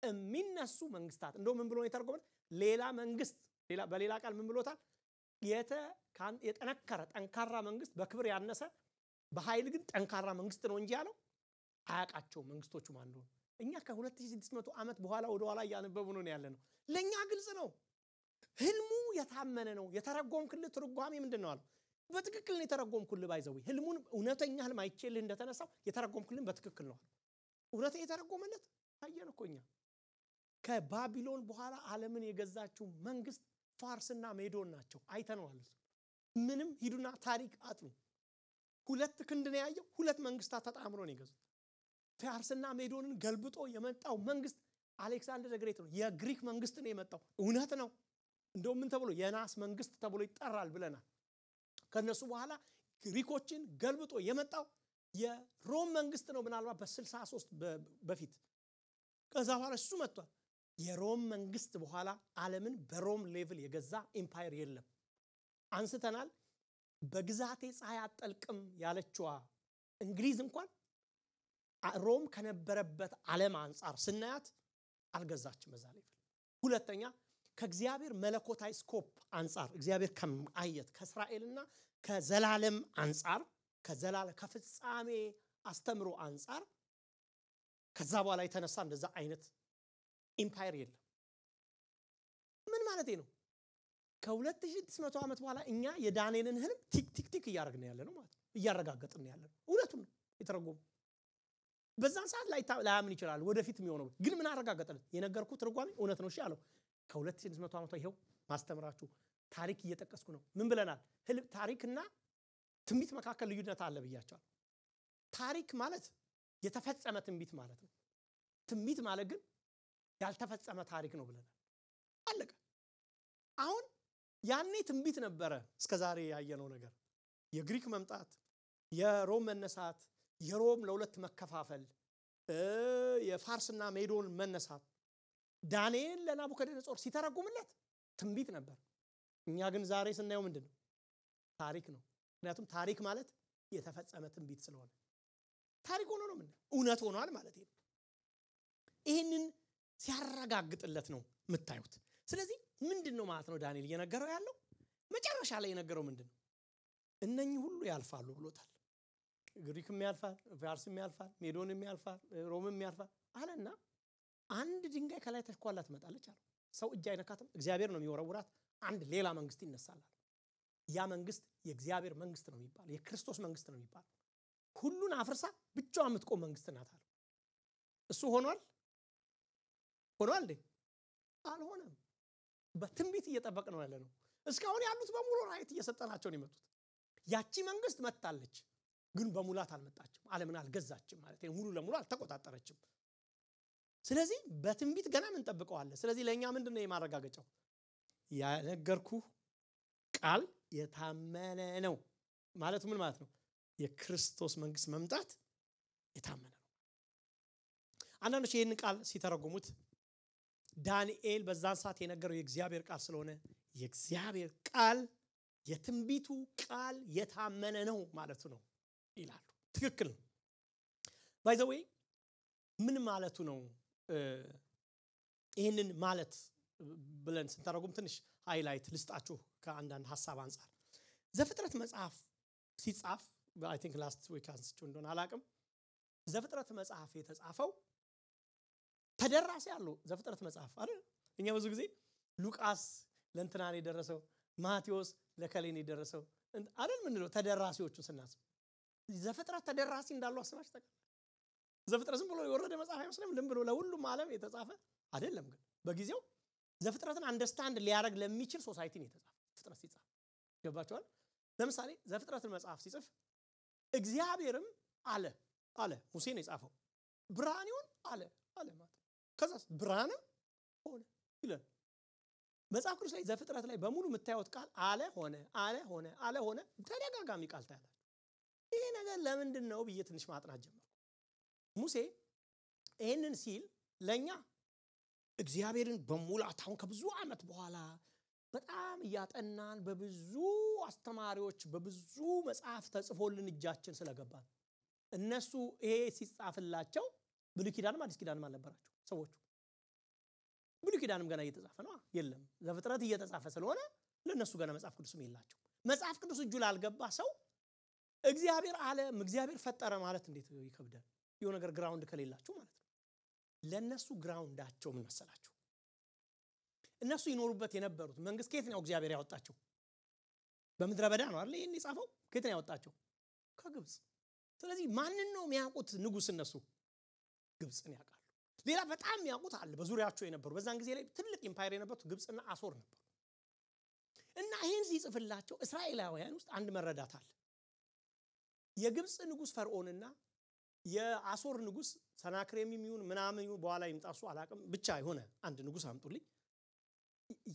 የሚነሱ መንግስታት እንደው ምን ብሎ ነው የተተረጎመለት ሌላ መንግስት በሌላ ቃል ምን ብሎታል የጠነከረ ጠንካራ መንግስት በክብር ያነሰ በኃይል ግን ጠንካራ መንግስት ነው እንጂ ያለው አያውቃቸው መንግስቶቹ ማን እንደሆነ እኛ ከ2600 ዓመት በኋላ ወደ ኋላ ያነበቡ ነው ያለነው ለኛ ግልጽ ነው ህልሙ የታመነ ነው የተረጎምክልህ ትርጓሜ ምንድነው አለው በትክክል ነው የተረጎምኩልህ ባይዘው ህልሙን እውነተኛ ህልም አይቼልህ እንደተነሳው የተረጎምኩልህ በትክክል ነው እውነተኛ የተረጎመለት ታየነኮኛ ከባቢሎን በኋላ ዓለምን የገዛችው መንግስት ፋርስና ሜዶን ናቸው አይተነዋል ምንም ሂዱና ታሪክ አጥኑ ሁለት ክንድ ነው ያየው ሁለት መንግስታት ተጣምሮ ነው የገዙት ፋርስና ሜዶንን ገልብጦ የመጣው መንግስት አሌክሳንደር ዘግሬት ነው የግሪክ መንግስት ነው የመጣው እውነት ነው እንደው ምን ተብሎ የናስ መንግስት ተብሎ ይጠራል ብለናል ከነሱ በኋላ ግሪኮችን ገልብጦ የመጣው የሮም መንግስት ነው ምናልባት በ63 በፊት ከዛ በኋላ እሱ መጥቷል የሮም መንግስት በኋላ ዓለምን በሮም ሌቭል የገዛ ኤምፓየር የለም አንስተናል በግዛቴ ፀሐይ አጠልቅም ያለችዋ እንግሊዝ እንኳን ሮም ከነበረበት ዓለም አንፃር ስናያት አልገዛችም በዛ ሌቭል ሁለተኛ ከእግዚአብሔር መለኮታዊ ስኮፕ አንፃር እግዚአብሔር ከአየት ከእስራኤልና ከዘላለም አንፃር ከዘላለም ከፍጻሜ አስተምሮ አንፃር ከዛ በኋላ የተነሳ እንደዛ አይነት ኤምፓየር የለም ምን ማለት ነው ከ2600 ዓመት በኋላ እኛ የዳንኤልን ህልም ቲክ እያረግን ያለነው ማለት እያረጋገጥን ያለነው እውነቱን የተረጎመ በዛን ሰዓት ላይ ላያምን ይችላል ወደፊት የሚሆነው ግን ምን አረጋገጠለት የነገርኩት ትርጓሜ እውነት ነው እሺ አለው ከ2600 ዓመት ይሄው ማስተምራችሁ ታሪክ እየተቀስኩ ነው ምን ብለናል ህልም ታሪክና ትንቢት መካከል ልዩነት አለ ብያቸዋል ታሪክ ማለት የተፈጸመ ትንቢት ማለት ነው ትንቢት ማለት ግን ያልተፈጸመ ታሪክ ነው ብለናል አለቀ አሁን ያኔ ትንቢት ነበረ እስከዛሬ ያየነው ነገር የግሪክ መምጣት የሮም መነሳት የሮም ለሁለት መከፋፈል የፋርስና ሜዶን መነሳት ዳንኤል ለናቡከደነጾር ሲተረጉምለት ትንቢት ነበር እኛ ግን ዛሬ ስናየው ምንድነው ታሪክ ነው ምክንያቱም ታሪክ ማለት የተፈጸመ ትንቢት ስለሆነ ታሪክ ሆኖ ነው ምን እውነት ሆኗል ማለት ነው ይሄንን ሲያረጋግጥለት ነው የምታዩት ስለዚህ ምንድነው ማለት ነው ዳንኤል እየነገረው ያለው መጨረሻ ላይ የነገረው ምንድነው እነኚህ ሁሉ ያልፋሉ ብሎታል ግሪክም ያልፋል ፋርስም ያልፋል ሜዶንም ያልፋል ሮምም ያልፋል አለና አንድ ድንጋይ ከላይ ተሽኳላ ትመጣለች አለ ሰው እጅ አይነካትም እግዚአብሔር ነው የሚወረውራት አንድ ሌላ መንግስት ይነሳል ያ መንግስት የእግዚአብሔር መንግስት ነው የሚባለው የክርስቶስ መንግስት ነው የሚባለው ሁሉን አፍርሳ ብቻዋን የምትቆም መንግስት ናት አለ እሱ ሆኗል እንዴ አልሆነም በትንቢት እየጠበቅ ነው ያለነው እስካሁን ያሉት በሙሉ ራይት እየሰጠናቸው ነው የመጡት ያቺ መንግስት መጣለች ግን በሙላት አልመጣችም ዓለምን አልገዛችም ማለት ነው ሙሉ ለሙሉ አልተቆጣጠረችም ስለዚህ በትንቢት ገና ምን ጠብቀዋለ ስለዚህ ለኛ ምንድነው የማረጋገጫው ያነገርኩ ቃል የታመነ ነው ማለት ምን ማለት ነው የክርስቶስ መንግስት መምጣት የታመነ ነው አንዳንዶች ይሄን ቃል ሲተረጉሙት ዳንኤል በዛን ሰዓት የነገረው የእግዚአብሔር ቃል ስለሆነ የእግዚአብሔር ቃል የትንቢቱ ቃል የታመነ ነው ማለት ነው ይላሉ ትክክል ነው ባይ ዘ ዌይ ምን ማለቱ ነው ይሄንን ማለት ብለን ስንተረጉም ትንሽ ሃይላይት ልስጣችሁ ከአንዳንድ ሐሳብ አንፃር ዘፍጥረት መጽሐፍ ሲጻፍ I think last week አንስቼው እንደሆነ አላቅም ዘፍጥረት መጽሐፍ የተጻፈው ተደራሲ ያለው ዘፍጥረት መጽሐፍ አይደል እኛ ብዙ ጊዜ ሉቃስ ለእንትናን የደረሰው ማቴዎስ ለከሌን የደረሰው አይደል ምን ነው ተደራሲዎቹን ስናስብ ዘፍጥረት ተደራሲ እንዳለው አስባሽ ተቀ ዘፍጥረት ዝም ብሎ የወረደ መጽሐፍ አይመስልም ዝም ብሎ ለሁሉም ዓለም የተጻፈ አይደለም ግን በጊዜው ዘፍጥረትን አንደርስታንድ ሊያደርግ ለሚችል ሶሳይቲ ነው የተጻፈ ፍጥረት ሲጻፍ ገባችኋል ለምሳሌ ዘፍጥረትን መጽሐፍ ሲጽፍ እግዚአብሔርም አለ ሙሴ ነው የጻፈው ብርሃን ይሁን አለ ማለት ከዛስ ብርሃንም ሆነ ይላል መጽሐፍ ቅዱስ ላይ ዘፍጥረት ላይ በሙሉ የምታዩት ቃል አለ ሆነ ተደጋጋሚ ቃል ታያላችሁ ይሄ ነገር ለምንድን ነው ብዬ ትንሽ ማጥናት ጀመርኩ ሙሴ ይሄንን ሲል ለኛ እግዚአብሔርን በሙላት አሁን ከብዙ ዓመት በኋላ በጣም ያጠናን በብዙ አስተማሪዎች በብዙ መጽሐፍ ተጽፎልን እጃችን ስለገባን እነሱ ይሄ ሲጻፍላቸው ብሉይ ኪዳንም አዲስ ኪዳንም አልነበራቸው ሰዎቹ ብሉይ ኪዳንም ገና እየተጻፈ ነው የለም ዘፍጥረት እየተጻፈ ስለሆነ ለነሱ ገና መጽሐፍ ቅዱስም የላቸው መጽሐፍ ቅዱስ እጁ ላልገባ ሰው እግዚአብሔር ዓለም እግዚአብሔር ፈጠረ ማለት እንዴት ይከብዳል የሆነ ነገር ግራውንድ ከሌላችሁ ማለት ነው ለነሱ ግራውንዳቸው ምን መሰላችሁ እነሱ ይኖሩበት የነበሩት መንግስት ከየት ነው እግዚአብሔር ያወጣቸው በመድረ በዳ ነው አይደል ይሄን ይጻፈው ከየት ነው ያወጣቸው ከግብጽ ስለዚህ ማንን ነው የሚያውቁት ንጉስ እነሱ ግብጽን ያውቃሉ ሌላ በጣም ያውቁት አለ በዙሪያቸው የነበሩ በዛን ጊዜ ላይ ትልቅ ኢምፓየር የነበሩት ግብጽና አሶር ነበሩ እና ይሄን ሲጽፍላቸው እስራኤላውያን ውስጥ አንድ መረዳት አለ የግብጽ ንጉስ ፈርዖንና የአሶር ንጉስ ሰናክሬም የሚሆን ምናምን ይሁን በኋላ ይምጣሱ አላቅም ብቻ ይሆነ አንድ ንጉስ አምጡልኝ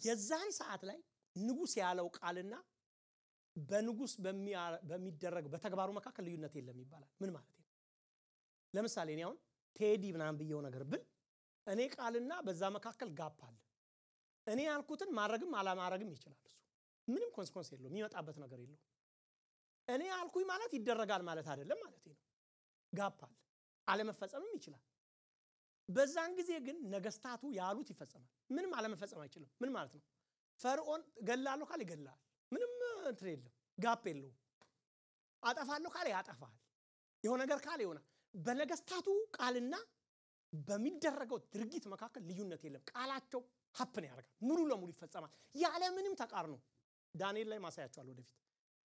የዛን ሰዓት ላይ ንጉስ ያለው ቃልና በንጉስ በሚደረግ በተግባሩ መካከል ልዩነት የለም ይባላል ምን ማለት ነው ለምሳሌ እኔ አሁን ቴዲ ምናምን ብየው ነገር ብል እኔ ቃልና በዛ መካከል ጋፕ አለ እኔ ያልኩትን ማድረግም አላማረግም ይችላል እሱ ምንም ኮንሲኩዌንስ የለውም የሚመጣበት ነገር የለው እኔ ያልኩኝ ማለት ይደረጋል ማለት አይደለም ማለት ነው ጋፕ አለ አለመፈጸምም ይችላል በዛን ጊዜ ግን ነገስታቱ ያሉት ይፈጸማል ምንም አለመፈጸም አይችልም ምን ማለት ነው ፈርዖን ገላለሁ ካለ ይገላል ምንም እንትን የለም ጋፕ የለው አጠፋለሁ ካለ ያጠፋል የሆነ ነገር ካለ ይሆናል በነገስታቱ ቃልና በሚደረገው ድርጊት መካከል ልዩነት የለም ቃላቸው ሀፕን ያደርጋል ሙሉ ለሙሉ ይፈጸማል ያለ ምንም ተቃርኖ ዳንኤል ላይ ማሳያቸዋል ወደፊት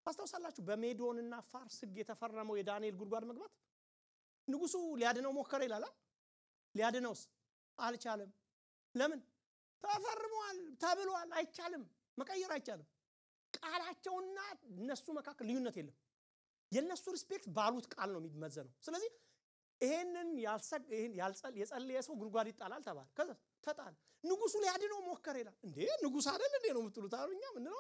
ታስታውሳላችሁ በሜዶንና ፋርስ ሕግ የተፈረመው የዳንኤል ጉድጓድ መግባት ንጉሱ ሊያድነው ሞከረ ይላል ሊያድነውስ አልቻለም ለምን ተፈርሟል ተብሏል አይቻልም መቀየር አይቻልም ቃላቸውና እነሱ መካከል ልዩነት የለም የነሱ ሪስፔክት ባሉት ቃል ነው የሚመዘነው ስለዚህ ይሄንን የጸለየ ሰው ጉድጓድ ይጣላል ተባለ ከዛ ተጣለ ንጉሱ ሊያድነው ሞከረ ይላል እንዴ ንጉስ አይደል እንዴ ነው የምትሉት አሩኛ ምን ነው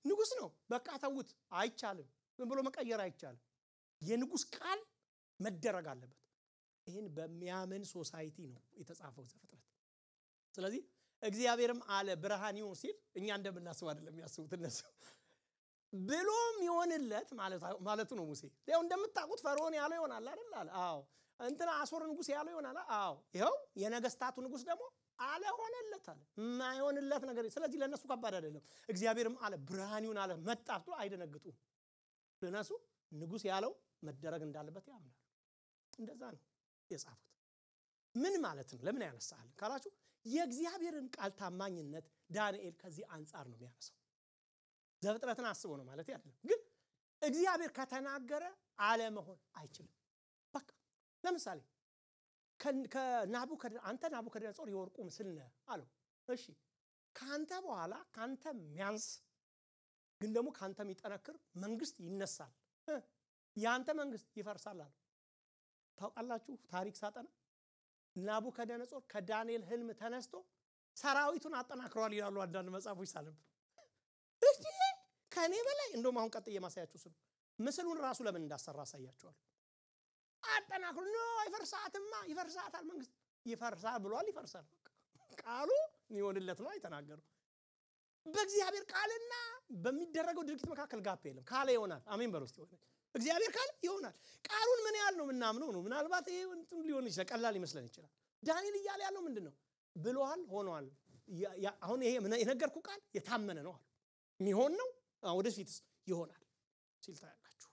ንጉስ ነው በቃ ተውት አይቻልም ምን ብሎ መቀየር አይቻልም የንጉስ ቃል መደረግ አለበት ይሄን በሚያምን ሶሳይቲ ነው የተጻፈው ዘፍጥረት ስለዚህ እግዚአብሔርም አለ ብርሃን ይሁን ሲል እኛ እንደምናስብ አይደለም ያስቡት እነሱ ብሎም ይሆንለት ማለቱ ነው ሙሴ ያው እንደምታውቁት ፈርዖን ያለው ይሆናል አይደል አለ አዎ እንትና አሶር ንጉስ ያለው ይሆናል አዎ ይሄው የነገስታቱ ንጉስ ደግሞ አለ ሆነለት አለ ማይሆንለት ነገር ስለዚህ ለነሱ ከባድ አይደለም እግዚአብሔርም አለ ብርሃን ይሁን አለ መጣ ብሎ አይደነግጡ ለነሱ ንጉስ ያለው መደረግ እንዳለበት ያምናል እንደዛ ነው የጻፉት ምን ማለት ነው ለምን ያነሳል ካላችሁ የእግዚአብሔርን ቃል ታማኝነት ዳንኤል ከዚህ አንፃር ነው የሚያነሳው ዘፍጥረትን አስቦ ነው ማለት አይደለም ግን እግዚአብሔር ከተናገረ አለ መሆን አይችልም በቃ ለምሳሌ ናቡከደነጾር የወርቁ ምስል ነው አለው እሺ ካንተ በኋላ ካንተ ሚያንስ ግን ደግሞ ካንተ የሚጠነክር መንግስት ይነሳል ያንተ መንግስት ይፈርሳል አለ ታውቃላችሁ ታሪክ ሳጠና ናቡከደነጾር ከዳንኤል ህልም ተነስቶ ሰራዊቱን አጠናክሯል ይላሉ አንዳንድ መጽሐፎች ሳለብ እሺ ከኔ በላይ እንደውም አሁን ቀጥዬ ማሳያችሁ ስለ ምስሉን ራሱ ለምን እንዳሰራ አሳያችኋል አጠናክሩ ነው ይፈርሳታል መንግስት ይፈርሳል ብሏል ይፈርሳል ቃሉ ይሆንለት ነው አይተናገረው በእግዚአብሔር ቃልና በሚደረገው ድርጊት መካከል ጋፕ የለም ካለ ይሆናል አሜን በሩስቲ ሆነ እግዚአብሔር ካለ ይሆናል ቃሉን ምን ያህል ነው ምናምነው ነው ምናልባት ይሄ እንትን ሊሆን ይችላል ቀላል ይመስለን ይችላል ዳንኤል ይያለ ያለው ምንድነው ብሏል ሆኗል አሁን ይሄ የነገርኩ ቃል የታመነ ነው አለ የሚሆን ነው ወደፊትስ ይሆናል ሲል ታያላችሁ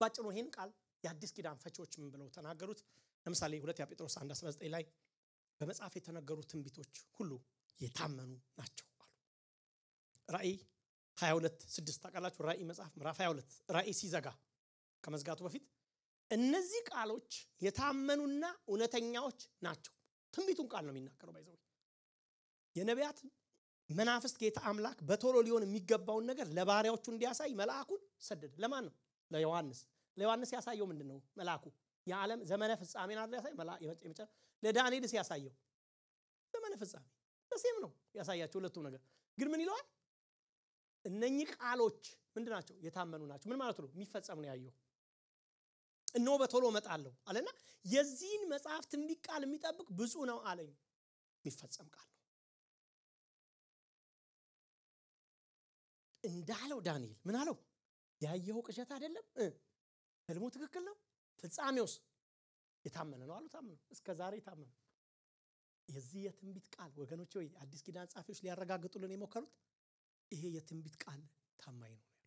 ባጭሩ ይሄን ቃል የአዲስ ኪዳን ፈቺዎች ምን ብለው ተናገሩት ለምሳሌ 2 ጴጥሮስ 1:19 ላይ በመጽሐፍ የተነገሩ ትንቢቶች ሁሉ የታመኑ ናቸው አሉ ራእይ 22:6 ታውቃላችሁ ራእይ መጽሐፍ ምዕራፍ 22 ራእይ ሲዘጋ ከመዝጋቱ በፊት እነዚህ ቃሎች የታመኑና እውነተኛዎች ናቸው ትንቢቱን ቃል ነው የሚናገረው ባይዘው የነቢያት መናፍስት ጌታ አምላክ በቶሎ ሊሆን የሚገባውን ነገር ለባሪያዎቹ እንዲያሳይ መልአኩን ሰደደ ለማን ነው ለዮሐንስ ያሳየው ምንድነው መልአኩ የዓለም ዘመነ ፍጻሜን አይደል ያሳየው መልአክ ለዳንኤል ሲያሳየው ዘመነ ፍጻሜ በሴም ነው ያሳያቸው ሁለቱም ነገር ግን ምን ይለዋል እነኚህ ቃሎች ምንድናቸው የታመኑ ናቸው ምን ማለት ነው የሚፈጸም ነው ያየው እነሆ በቶሎ እመጣለሁ አለና የዚህን መጽሐፍ ትንቢት ቃል የሚጠብቅ ብፁዕ ነው አለኝ የሚፈጸም ቃል ነው እንዳለው ዳንኤል ምን አለው ያየው ቅዠት አይደለም ህልሙ ትክክል ነው ፍጻሜውስ የታመነ ነው አሉ ታመነ እስከ ዛሬ ታመነ የዚህ የትንቢት ቃል ወገኖች ሆይ አዲስ ኪዳን ጻፊዎች ሊያረጋግጡልን የሞከሩት ይሄ የትንቢት ቃል ታማኝ ነው ያሉት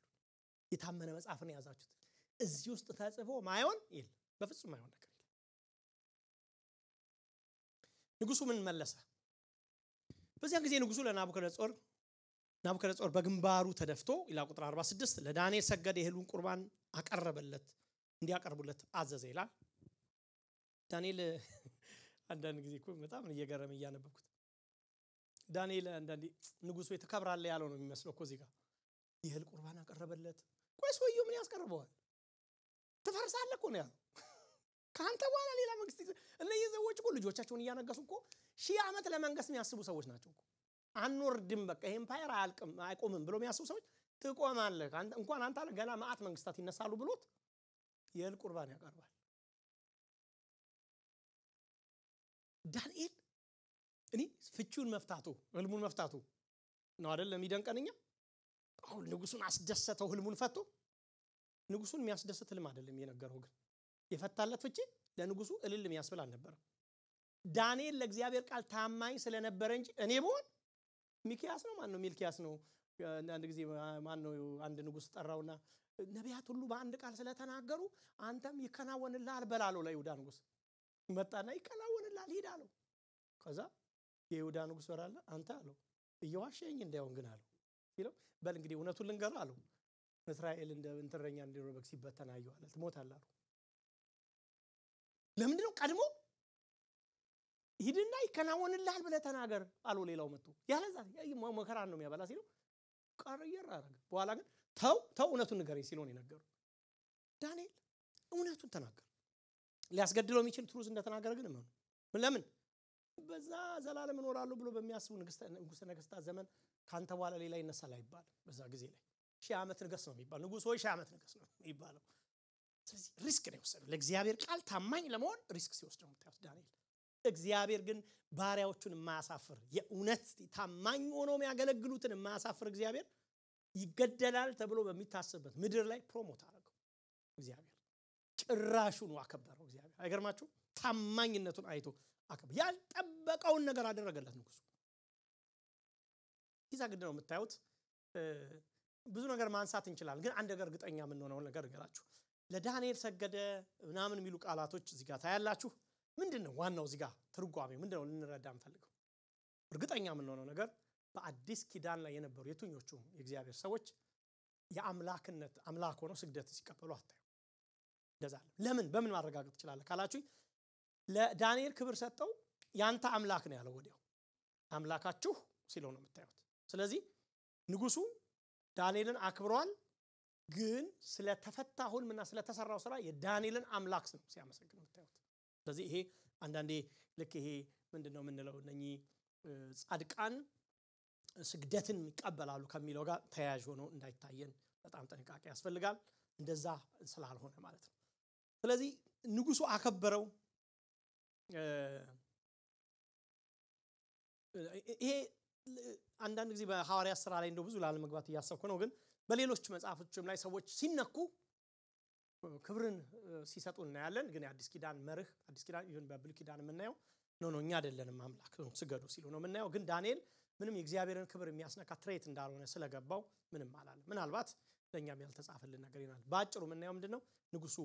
የታመነ መጽሐፍ ነው ያዛችሁት እዚህ ውስጥ ተጽፎ ማይሆን ይል በፍጹም ማይሆን ነገር ይል ንጉሱ ምን መለሰ በዚያ ጊዜ ንጉሱ ለናቡከደነጾር በግንባሩ ተደፍቶ ኢላ ቁጥር 46 ለዳንኤል ሰገደ የእህሉን ቁርባን አቀረበለት እንዲያቀርቡለት አዘዘ ይላል ዳንኤል አንዳንድ ጊዜ እኮ በጣም እየገረመ ያነበብኩት ዳንኤል አንዳንዴ ንጉሱ የተከብራለ ያለው ነው የሚመስለው እኮ እዚህ ጋር የእህል ቁርባን አቀረበለት ቆይ ሰውየው ምን ያስቀርበዋል ተፈርሳለህ እኮ ነው ያለው ካንተ በኋላ ሌላ መንግስት እነዚህ ሰዎች እኮ ልጆቻቸውን እያነገሱ እኮ ሺህ ዓመት ለመንገስ የሚያስቡ ሰዎች ናቸው እኮ አንወርድም በቃ ኤምፓየር አይቆምም ብሎ የሚያስቡ ሰዎች ትቆማለህ እንኳን አንተ አለ ገና ማአት መንግስታት ይነሳሉ ብሎት የእህል ቁርባን ያቀርባል ዳንኤል እኔ ፍቺውን መፍታቱ ህልሙን መፍታቱ ነው አይደል ለሚደንቀንኛ አሁን ንጉሱን አስደሰተው ህልሙን ፈቶ ንጉሱን የሚያስደስት ህልም አይደለም የነገረው ግን የፈታለት ፍቺ ለንጉሱ እልል የሚያስብል አልነበረም ዳንኤል ለእግዚአብሔር ቃል ታማኝ ስለነበረ እንጂ እኔ ብሆን ሚኪያስ ነው ማን ነው ሚልኪያስ ነው አንድ ጊዜ ማን ነው አንድ ንጉስ ጠራውና ነቢያት ሁሉ በአንድ ቃል ስለተናገሩ አንተም ይከናወንልሃል በላለው ለይሁዳ ንጉስ መጣና ይከናወንልሃል ሄድ አለው ከዛ የይሁዳ ንጉስ ወራለ አንተ አለው እየዋሸኝ እንዳይሆን ግን አለው ይለው በል እንግዲህ እውነቱን ልንገር አለው እስራኤል እንደ እንተረኛ እንደሮበክ ሲበተናዩ አለ ትሞታለህ ለምንድነው ቀድሞ ሂድና ይከናወንልሃል ብለ ተናገር አለው ሌላው መጥቶ ያለዛ መከራ ነው የሚያበላ ሲለው ቀርየር አረገ በኋላ ግን ተው እውነቱን ንገረኝ ሲለው ነው የነገረው ዳንኤል እውነቱን ተናገረ ሊያስገድለው የሚችል ትሩዝ እንደተናገረ ግን ምን ለምን በዛ ዘላለም እኖራለሁ ብሎ በሚያስቡ ንጉስ ነገስታት ዘመን ካንተ በኋላ ሌላ ይነሳል አይባል በዛ ጊዜ ላይ ሺህ ዓመት ንገስ ነው የሚባል ንጉስ ወይ ሺህ ዓመት ንገስ ነው የሚባለው ስለዚህ ሪስክ ነው የወሰደው ለእግዚአብሔር ቃል ታማኝ ለመሆን ሪስክ ሲወስድ ነው የምታዩት ዳንኤል እግዚአብሔር ግን ባሪያዎቹን የማያሳፍር የእውነት ታማኝ ሆኖ የሚያገለግሉትን የማያሳፍር እግዚአብሔር ይገደላል ተብሎ በሚታሰብበት ምድር ላይ ፕሮሞት አደረገው እግዚአብሔር ጭራሹን አከበረው እግዚአብሔር አይገርማችሁ ታማኝነቱን አይቶ አከበረ ያልጠበቀውን ነገር አደረገለት ንጉሱ ይዛ ግድ ነው የምታዩት ብዙ ነገር ማንሳት እንችላለን ግን አንድ ነገር እርግጠኛ ምን ሆነው ነገር ገራችሁ ለዳንኤል ሰገደ ምናምን የሚሉ ቃላቶች እዚህ ጋር ታያላችሁ ምንድነው ዋናው እዚህ ጋር ትርጓሜው ምንድነው ልንረዳ እንፈልገው እርግጠኛ ምን ሆነው ነገር በአዲስ ኪዳን ላይ የነበሩ የቱኞቹ የእግዚአብሔር ሰዎች የአምላክነት አምላክ ሆነው ስግደት ሲቀበሉ አታዩ እንደዛ ለምን በምን ማረጋገጥ ይችላል ካላችሁ ለዳንኤል ክብር ሰጠው ያንተ አምላክ ነው ያለው ወዲያው አምላካችሁ ሲለው ነው የምታዩት ስለዚህ ንጉሱ ዳንኤልን አክብሯል ግን ስለተፈታሁልምና ስለተሰራው ስራ የዳንኤልን አምላክ ነው ሲያመሰግነው የምታዩት ስለዚህ ይሄ አንዳንዴ ልክ ይሄ ምንድነው የምንለው እነኚህ ጻድቃን ስግደትን ይቀበላሉ ከሚለው ጋር ተያያዥ ሆኖ እንዳይታየን በጣም ጥንቃቄ ያስፈልጋል እንደዛ ስላልሆነ ማለት ነው ስለዚህ ንጉሱ አከበረው ይሄ አንዳንድ ጊዜ በሐዋርያት ሥራ ላይ እንደው ብዙ ላለመግባት ያሰብኩ ነው ግን በሌሎች መጽሐፎችም ላይ ሰዎች ሲነኩ ክብርን ሲሰጡ እናያለን ግን የአዲስ ኪዳን መርህ አዲስ ኪዳን ይሁን በብሉይ ኪዳን የምናየው ነው እኛ አይደለንም አምላክ ነው ስገዱ ሲሉ ነው የምናየው ግን ዳንኤል ምንም የእግዚአብሔርን ክብር የሚያስነካ ትሬት እንዳልሆነ ስለገባው ምንም አላለ ምናልባት ለኛም ያልተጻፈልን ነገር ይናል ባጭሩ የምናየው ምንድነው ንጉሱ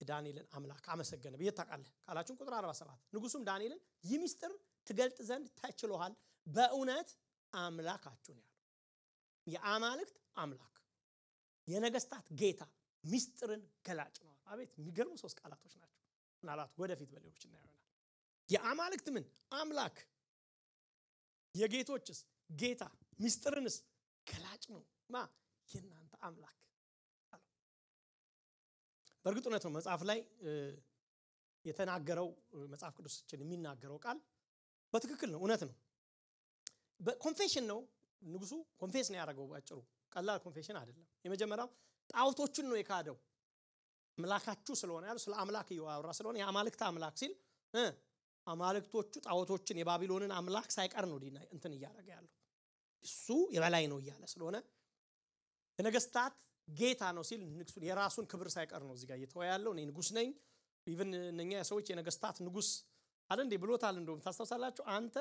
ዳንኤልን አምላክ አመሰገነ በየታቃለህ ካላችሁ ቁጥር 47 ንጉሱም ዳንኤልን ይሚስጥር ትገልጥ ዘንድ ተችሎሃል በእውነት አምላካችሁ ነው ያለው የአማልክት አምላክ የነገስታት ጌታ ሚስጥርን ገላጭ ነው አቤት የሚገርሙ ሶስት ቃላቶች ናቸው ምናልባት ወደፊት በሌሎች እናያለን የአማልክት ምን አምላክ የጌቶችስ ጌታ ሚስጥርንስ ገላጭ ነው ማ የናንተ አምላክ በርግጥ እውነት ነው መጽሐፍ ላይ የተናገረው መጽሐፍ ቅዱስችን የሚናገረው ቃል በትክክል ነው እውነት ነው በኮንፌሽን ነው ንጉሱ ኮንፌስ ነው ያደረገው ባጭሩ ቀላል ኮንፌሽን አይደለም የመጀመሪያው ጣዖቶችን ነው የካደው አምላካችሁ ስለሆነ ያለው ስለ አምላክ ይዋራ ስለሆነ የአማልክት አምላክ ሲል አማልክቶቹ ጣዖቶችን የባቢሎንን አምላክ ሳይቀር ነው ዲና እንትን ያደረገ ያለው እሱ የበላይ ነው ይያለ ስለሆነ የነገስታት ጌታ ነው ሲል ንጉሱን የራሱን ክብር ሳይቀር ነው እዚህ ጋር እየተወያለው እኔ ንጉስ ነኝ ኢቭን እነኛ ሰዎች የነገስታት ንጉስ አይደል እንዴ ብሎታል እንደውም ታስተውሳላችሁ አንተ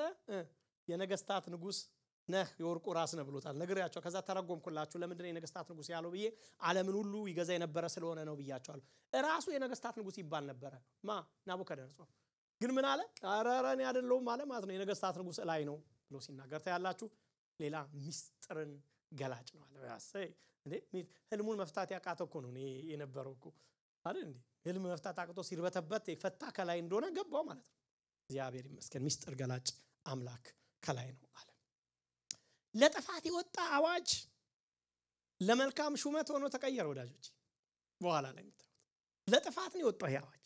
የነገስታት ንጉስ ነህ የወርቁ ራስ ነህ ብሎታል ነግሬያቸው ከዛ ተረጎምኩላችሁ ለምንድን ነው የነገስታት ንጉስ ያለው ብዬ ዓለምን ሁሉ ይገዛ የነበረ ስለሆነ ነው ብያቸዋለሁ ራሱ የነገስታት ንጉስ ይባል ነበረ ማ ናቡከደነጾር ግን ምን አለ አራራኔ አይደለም ማለት ነው የነገስታት ንጉስ ላይ ነው ብሎ ሲናገር ታያላችሁ ሌላ ሚስጥርን ገላጭ ነው አለ ያሰይ እንዴ ህልሙን መፍታት ያቃተው ነው እኔ የነበረው አይደል እንዴ ህልም መፍታት አቅቶ ሲርበተበት የፈታ ከላይ እንደሆነ ገባው ማለት ነው እግዚአብሔር ይመስገን ሚስጥር ገላጭ አምላክ ከላይ ነው አለ ለጥፋት የወጣ አዋጅ ለመልካም ሹመት ሆኖ ተቀየረ ወዳጆች በኋላ ላይ ለጥፋት ነው የወጣው አዋጅ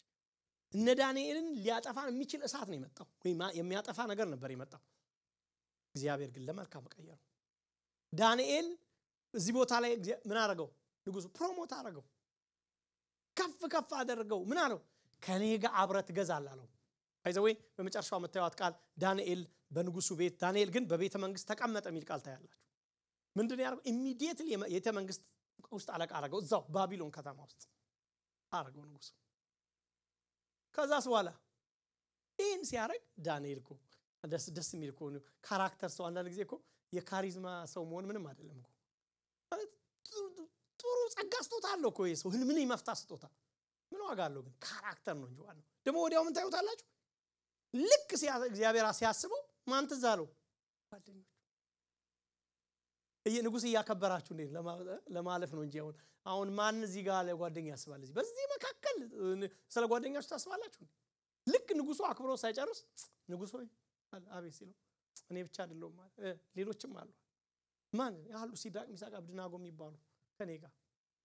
እነ ዳንኤልን ሊያጠፋን የሚችል እሳት ነው የመጣው ወይ የሚያጠፋ ነገር ነበር የመጣው እግዚአብሔር ግን ለመልካም ቀየረው ዳንኤል እዚህ ቦታ ላይ ምን አደረገው ንጉሱ ፕሮሞት አደረገው ከፍ አደረገው ምን አለው ከኔ ጋር አብረት ገዛል አለው አይዘዌ በመጨረሻው መታየዋት ቃል ዳንኤል በንጉሱ ቤት ዳንኤል ግን በቤተ መንግስት ተቀመጠ የሚል ቃል ታያላችሁ ምንድነው ያደረገው ኢሚዲየትሊ የቤተ መንግስት ውስጥ አለቃ አደረገው እዛው ባቢሎን ከተማ ውስጥ አደረገው ንጉሱ ከዛስ በኋላ ይህን ሲያደርግ ዳንኤል እኮ ደስ የሚል እኮ ካራክተር ሰው አንዳንድ ጊዜ እኮ የካሪዝማ ሰው መሆን ምንም አይደለም እኮ ጥሩ ጸጋ ስጦታ አለው እኮ ይሄ ሰው ምን ይመፍታ ስጦታ ምን ዋጋ አለው ግን ካራክተር ነው እንጂ ዋናው ደግሞ ወዲያው ምን ታዩታላችሁ ልክ እግዚአብሔር ሲያስበው ማን ተዛለው ጓደኞች ንጉስ ያከበራችሁ እንዴ ለማለፍ ነው እንጂ አሁን ማን እዚህ ጋር ለጓደኛ ያስባል እዚህ በዚህ መካከል ስለ ጓደኛችሁ ታስባላችሁ ልክ ንጉሱ አክብሮ ሳይጨርስ ንጉሱ አቤት ሲለው እኔ ብቻ አይደለም ማለት ሌሎችም አሉ ማን ያሉ ሲድራቅ ሚሳቅ አብደናጎ የሚባሉ ከኔ ጋር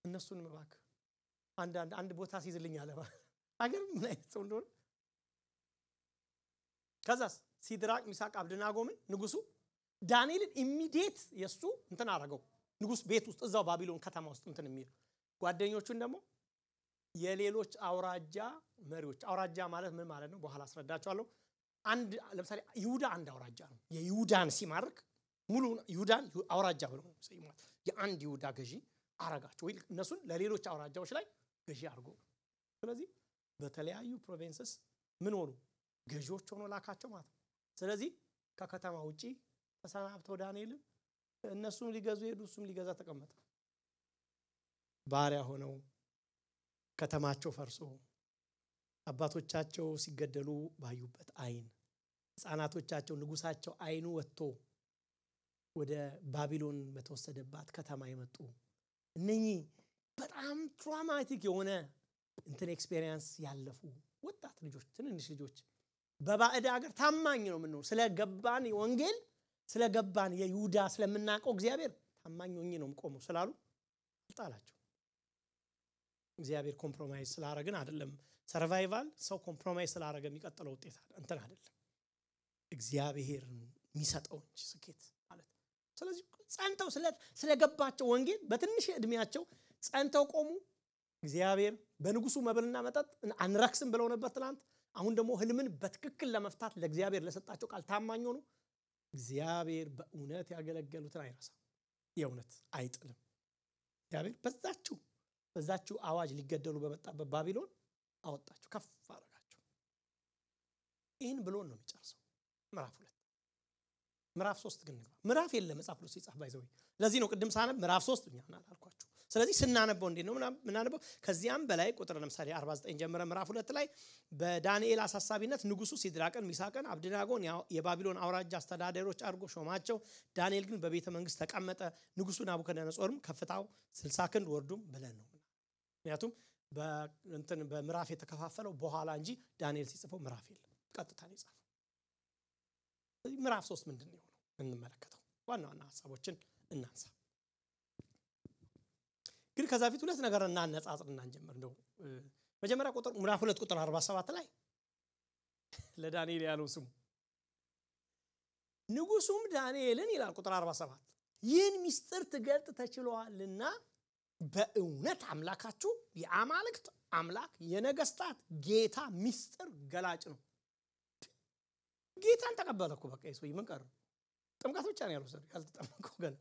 እነሱን መባክ አንድ ቦታ ሲይዝልኝ አለ አገር ምን አይነት ሰው እንደሆነ ከዛስ ሲድራቅ ሚሳቅ አብደናጎ ምን ንጉሱ ዳንኤልን ኢሚዲየት የሱ እንትን አረጋው ንጉስ ቤት ውስጥ እዛው ባቢሎን ከተማ ውስጥ እንትን የሚል ጓደኞቹን ደግሞ የሌሎች አውራጃ መሪዎች አውራጃ ማለት ምን ማለት ነው በኋላ አስረዳቸዋለሁ አንድ ለምሳሌ ይሁዳ አንድ አውራጃ ነው የይሁዳን ሲማርክ ሙሉ ይሁዳን አውራጃ ብሎ ሲማርክ የአንድ ይሁዳ ገዢ አረጋቸው ወይ እነሱን ለሌሎች አውራጃዎች ላይ ገዢ አርጎ ስለዚህ በተለያዩ ፕሮቪንስስ ምን ሆኑ ገዢዎች ሆኖ ላካቸው ማለት ስለዚህ ከከተማ ውጪ ተሰናብተው ዳንኤል እነሱም ሊገዙ ሄዱ እሱም ሊገዛ ተቀመጠ ባሪያ ሆነው ከተማቸው ፈርሶ አባቶቻቸው ሲገደሉ ባዩበት አይን ህፃናቶቻቸው ንጉሳቸው አይኑ ወጥቶ ወደ ባቢሎን በተወሰደባት ከተማ የመጡ እነኚህ በጣም ትራውማቲክ የሆነ እንትን ኤክስፒሪየንስ ያለፉ ወጣት ልጆች ትንንሽ ልጆች በባዕድ ሀገር ታማኝ ነው ምን ነው ስለገባን ወንጌል ስለገባን የይሁዳ ስለምናቀው እግዚአብሔር ታማኝ ሆኜ ነው ቆመው ስላሉ አጣላቸው እግዚአብሔር ኮምፕሮማይዝ ስላረግን አይደለም ሰርቫይቫል ሰው ኮምፕሮማይዝ ስላረገ የሚቀጥለው ውጤት እንትን አይደለም እግዚአብሔር የሚሰጠው ስኬት ማለት ስለዚህ ጸንተው ስለገባቸው ወንጌል በትንሽ እድሜያቸው ጸንተው ቆሙ እግዚአብሔር በንጉሱ መብልና መጠጥ አንረክስም ብለው ነበር ትላንት አሁን ደግሞ ህልምን በትክክል ለመፍታት ለእግዚአብሔር ለሰጣቸው ቃል ታማኝ ሆኑ እግዚአብሔር በእውነት ያገለገሉትን አይረሳም የእውነት አይጥልም እግዚአብሔር በዛችሁ አዋጅ ሊገደሉ በመጣበት ባቢሎን አወጣቸው ከፍ አረጋቸው ይሄን ብሎ ነው የሚጨርሰው ምዕራፍ 2 ምዕራፍ 3 ግን ምዕራፍ የለም መጽሐፍ ቅዱስ ሲጻፍ ባይዘው ለዚህ ነው ቅድም ሳነብ ምዕራፍ 3 እኛና አልኳችሁ ስለዚህ ስናነበው እንዴት ነው ምናነበው? ከዚያም በላይ ቁጥር ለምሳሌ 49 ጀምረ ምዕራፍ 2 ላይ በዳንኤል አሳሳቢነት ንጉሱ ሲድራቅን ሚሳቅን አብደናጎን የባቢሎን አውራጃ አስተዳዳሪዎች አድርጎ ሾማቸው። ዳንኤል ግን በቤተ መንግስት ተቀመጠ። ንጉሱ ናቡከደነጾርም ከፍታው 60 ክንድ ወርዱም ብለን ነው። ምክንያቱም በምዕራፍ የተከፋፈለው በኋላ እንጂ ዳንኤል ሲጽፈው ምዕራፍ የለም፣ ቀጥታ ነው የጻፈው። ስለዚህ ምዕራፍ 3 ምንድን ነው እንመለከተው። ዋና ዋና ሐሳቦችን እናንሳ። ግን ከዛ ፊት ሁለት ነገር እናነጻጽርና እንጀምር ነው። መጀመሪያ ቁጥር ምዕራፍ 2 ቁጥር 47 ላይ ለዳንኤል ያለው ስሙ ንጉሱም ዳንኤልን ይላል ቁጥር 47 ይህን ምስጢር ትገልጥ ተችሏልና በእውነት አምላካችሁ የአማልክት አምላክ የነገስታት ጌታ ምስጢር ገላጭ ነው። ጌታን ተቀበለኩ በቃ ይሶይ ምን ቀረ? ጥምቀት ብቻ ነው ያለው ሰው ያልተጠመቀው ገና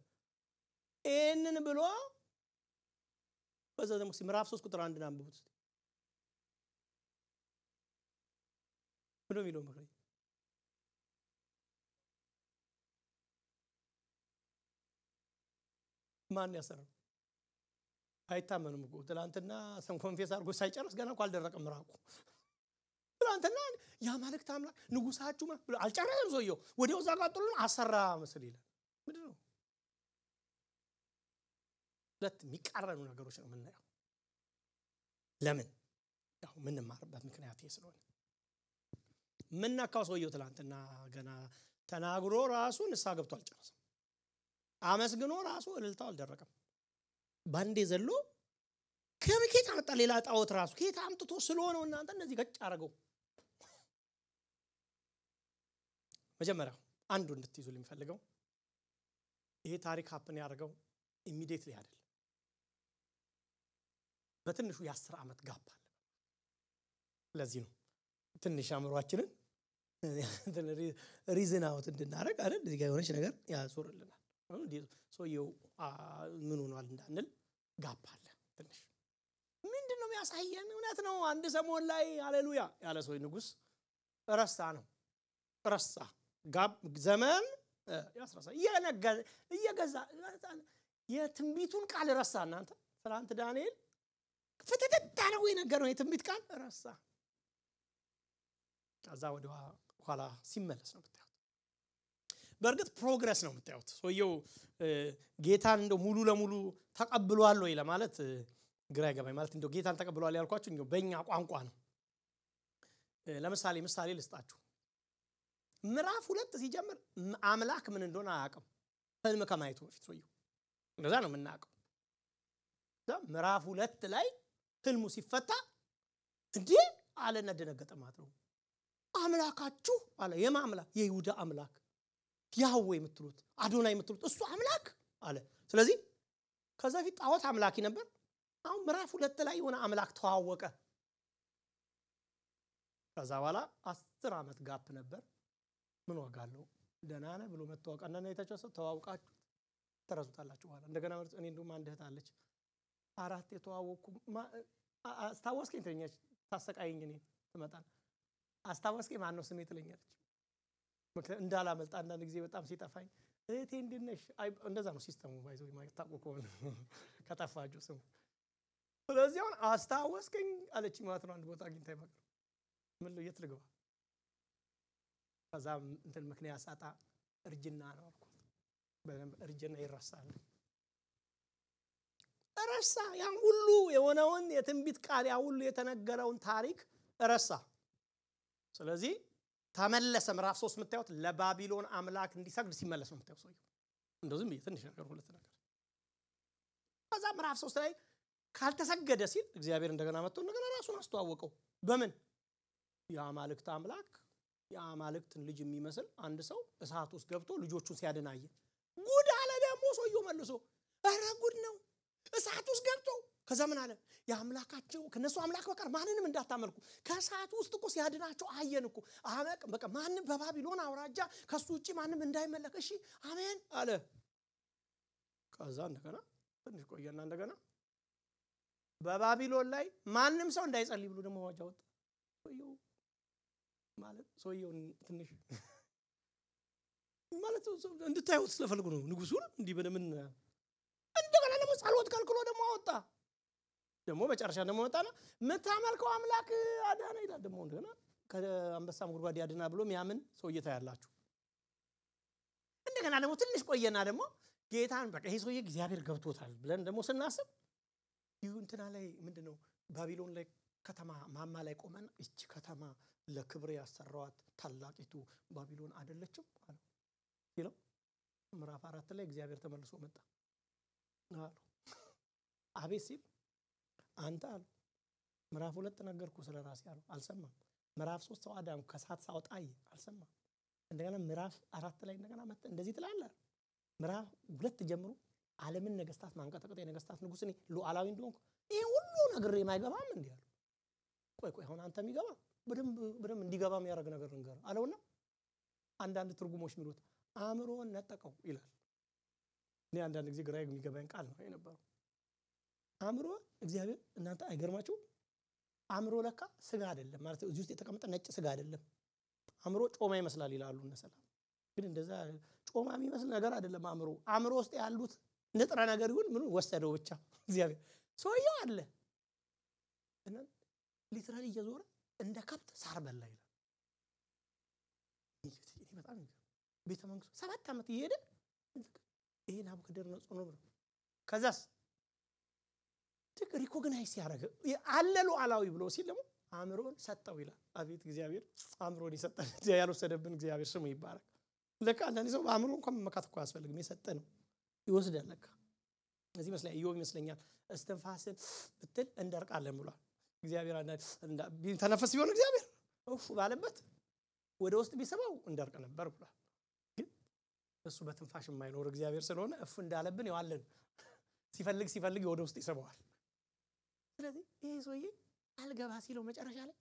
እነን ብሎ በዛ ደግሞ ምዕራፍ 3 ቁጥር 1 አንብቡት። ምንድነው የሚለው ማለት ማን ያሰራው? አይታመንም እኮ ትላንትና ሰም ኮንፌስ አድርጎ ሳይጨርስ ገና እንኳን አልደረቀም ምራቁ። ትላንትና የአማልክት አምላክ ንጉሳችሁ አልጨረሰም ሰውየው ወዲያው ዛጋጥሉን አሰራ መስል ይላል። ምንድነው? ሁለት የሚቃረኑ ነገሮች ነው የምናየው። ለምን? ያው ምን ማርበት ምክንያት ስለሆነ ምንናካው ሰውየው ትላንትና ገና ተናግሮ ራሱ ንስሐ ገብቶ አልጨረሰም። አመስግኖ ራሱ እልልታው አልደረቀም። ባንዴ ዘሎ ከመኬት አመጣ ሌላ ጣዖት ራሱ ከየት አምጥቶ ስለሆነው እናንተ እንደዚህ ገጭ አረገው። መጀመሪያ አንዱ እንድትይዙ ልምፈልገው ይሄ ታሪክ ሀፕን ያደርገው ኢሚዲየትሊ አይደለም። በትንሹ የ10 ዓመት ጋፕ አለ። ለዚህ ነው ትንሽ አምሯችንን ሪዝን አውት እንድናረግ አይደል እዚህ ጋር የሆነች ነገር ያዞርልናል። ሰውየው ምን ሆኗል እንዳንል ጋፕ አለ ትንሽ። ምንድነው የሚያሳየን? እውነት ነው አንድ ሰሞን ላይ ሃሌሉያ ያለ ሰው ንጉስ ረሳ ነው ረሳ ጋፕ ዘመን ያስረሳ እየገዛ የትንቢቱን ቃል ረሳ። እናንተ ትናንት ዳንኤል ፍትትታ ነው የነገረው የትንቢት ቃል ረሳ። ከዛ ወደ ኋላ ሲመለስ ነው የምታዩት። በእርግጥ ፕሮግረስ ነው የምታዩት። ሰውየው ጌታን እንደው ሙሉ ለሙሉ ተቀብሏል ወይ ለማለት ግራ ይገባኝ። ማለት እንደው ጌታን ተቀብሏል ያልኳችሁ እንደው በእኛ ቋንቋ ነው። ለምሳሌ ምሳሌ ልስጣችሁ። ምዕራፍ 2 ሲጀምር አምላክ ምን እንደሆነ አያውቅም ህልም ከማየቱ በፊት ሰውየው እንደዛ ነው የምናውቀው። ምዕራፍ 2 ላይ ህልሙ ሲፈታ እንዴ አለና ደነገጠ ማለት ነው። አምላካችሁ አለ። የማምላክ የይሁዳ አምላክ ያህዌ የምትሉት አዶናይ የምትሉት እሱ አምላክ አለ። ስለዚህ ከዛ ፊት ጣዖት አምላኪ ነበር። አሁን ምዕራፍ 2 ላይ የሆነ አምላክ ተዋወቀ። ከዛ በኋላ 10 ዓመት ጋፕ ነበር። ምን ዋጋ አለው? ደህና ነህ ብሎ መተዋወቅና ነው የተጨሰው። ተዋውቃችሁ ተረሱታላችሁ። በኋላ እንደገና እኔ እንደውም አንድ እህት አለች 4 የተዋወቁ አስታወስከኝ ትለኛለች። ታሰቃይኝ እኔ ትመጣና አስታወስከኝ ማን ነው ስሜ ትለኛለች። ምክንያቱም እንዳላመልጥ አንዳንድ ጊዜ በጣም ሲጠፋኝ እህቴ እንዴት ነሽ? እንደዛ ነው ሲስተሙ ባይዘው የማይታወቅ ከሆነ ከጠፋችሁ ስሙ። ስለዚህ አሁን አስታወስከኝ አለች ማለት ነው። አንድ ቦታ አግኝታ ይመጣ ምን ነው የት ልግባ? ከዛ እንትን ምክንያት ሳጣ እርጅና ነው አልኩት። በደንብ እርጅና ይረሳል። ረሳ። ያን ሁሉ የሆነውን የትንቢት ቃል ያ ሁሉ የተነገረውን ታሪክ ረሳ። ስለዚህ ተመለሰ። ምዕራፍ 3 የምታዩት ለባቢሎን አምላክ እንዲሰግድ ሲመለስ ነው የምታዩት ሰውየው። እንደው ዝም ትንሽ ነገር ሁለት ነገር። ከዛ ምዕራፍ 3 ላይ ካልተሰገደ ሲል እግዚአብሔር እንደገና መጥቶ እንደገና ራሱን አስተዋወቀው። በምን? የአማልክት አምላክ የአማልክትን ልጅ የሚመስል አንድ ሰው እሳት ውስጥ ገብቶ ልጆቹን ሲያድናየ ጉድ አለ። ደግሞ ሰውየው መልሶ ኧረ ጉድ ነው እሳት ውስጥ ገብቶ ከዛ ምን አለ? ያምላካቸው ከነሱ አምላክ በቀር ማንንም እንዳታመልኩ ከእሳት ውስጥ እኮ ሲያድናቸው አየን እኮ አመቅ በቃ ማንንም በባቢሎን አውራጃ ከሱ ውጪ ማንንም እንዳይመለክ እሺ አሜን አለ። ከዛ እንደገና ትንሽ ቆየና እንደገና በባቢሎን ላይ ማንንም ሰው እንዳይጸልይ ብሎ ደግሞ አዋጅ አወጣ። ሰውየው ማለት ሰውየው ትንሽ ማለት እንድታዩት ስለፈልጉ ነው ንጉሱን እንዲህ በደምን እንደገና ደግሞ ጸሎት ከልክሎ ደግሞ አወጣ ደግሞ መጨረሻ ደግሞ ወጣና መታመልከው አምላክ አዳነ ይላል ደግሞ እንደና ከአንበሳም ጉድጓድ ያድና ብሎ የሚያምን ሰውዬ ታያላችሁ እንደገና ደግሞ ትንሽ ቆየና ደግሞ ጌታን በቃ ይሄ ሰውዬ እግዚአብሔር ገብቶታል ብለን ደግሞ ስናስብ ይሁንትና ላይ ምንድነው ባቢሎን ላይ ከተማ ማማ ላይ ቆመን እቺ ከተማ ለክብር ያሰራዋት ታላቂቱ ባቢሎን አይደለችም አለ ይለው ምዕራፍ 4 ላይ እግዚአብሔር ተመልሶ መጣ አሉ አቤት ሲል አንተ አሉ ምዕራፍ 2 ነገርኩ ስለራሴ አሉ አልሰማም ምዕራፍ 3 ሰው አዳም ከሳት ሳውጣይ አልሰማም እንደገና ምዕራፍ 4 ላይ እንደገና መጣ እንደዚህ ትላለህ ምዕራፍ 2 ጀምሮ ዓለምን ነገስታት ማንቀጥቀጥ የነገስታት ንጉስ ነኝ ሉዓላዊ እንደሆንኩ ይሄ ሁሉ ነገር የማይገባም እንዴ አሉ ቆይ አሁን አንተ የሚገባ በደም እንዲገባም ያረግ ነገር እንገር አለውና አንዳንድ ትርጉሞች ምሩት አእምሮን ነጠቀው ይላል እኔ አንዳንድ ጊዜ ግራ የሚገባኝ ቃል ነው የነበረው አእምሮ እግዚአብሔር እናንተ አይገርማችሁ አእምሮ ለካ ስጋ አይደለም ማለት እዚህ ውስጥ የተቀመጠ ነጭ ስጋ አይደለም አእምሮ ጮማ ይመስላል ይላሉ እነሰላም ግን እንደዛ ጮማ የሚመስል ነገር አይደለም አእምሮ ውስጥ ያሉት ንጥረ ነገር ይሁን ምን ወሰደው ብቻ እግዚአብሔር ሰውየው አለ እና ሊትራሊ እየዞረ እንደ ከብት ሳር በላ ይላል ይሄ በጣም ቤተ መንግስት 7 አመት ይሄደ ይሄ ናቡከደነጾር ነው ከዛስ ሪኮግናይዝ ያረገ አለሉ አላዊ ብሎ ሲል ደግሞ አእምሮን ሰጠው ይላል አቤት እግዚአብሔር አእምሮን ይሰጣል ያልወሰደብን እግዚአብሔር ስሙ ይባረክ ለካ አንዳንድ ሰው አእምሮ እንኳን መካት እኮ ያስፈልግም የሰጠ ነው ይወስዳል ለካ እዚህ መስላ ኢዮብ ይመስለኛል እስትንፋስን ብትል እንደርቃለን ብሏል እግዚአብሔር አንዳ ተነፈስ ቢሆን እግዚአብሔር ባለበት ወደ ውስጥ ቢሰባው እንደርቅ ነበር ብሏል ግን እሱ በትንፋሽ የማይኖር እግዚአብሔር ስለሆነ እንዳለብን ይዋለን ሲፈልግ ወደ ውስጥ ይሰባዋል ስለዚህ ይሄ ሰውዬ አልገባ ሲለው መጨረሻ ላይ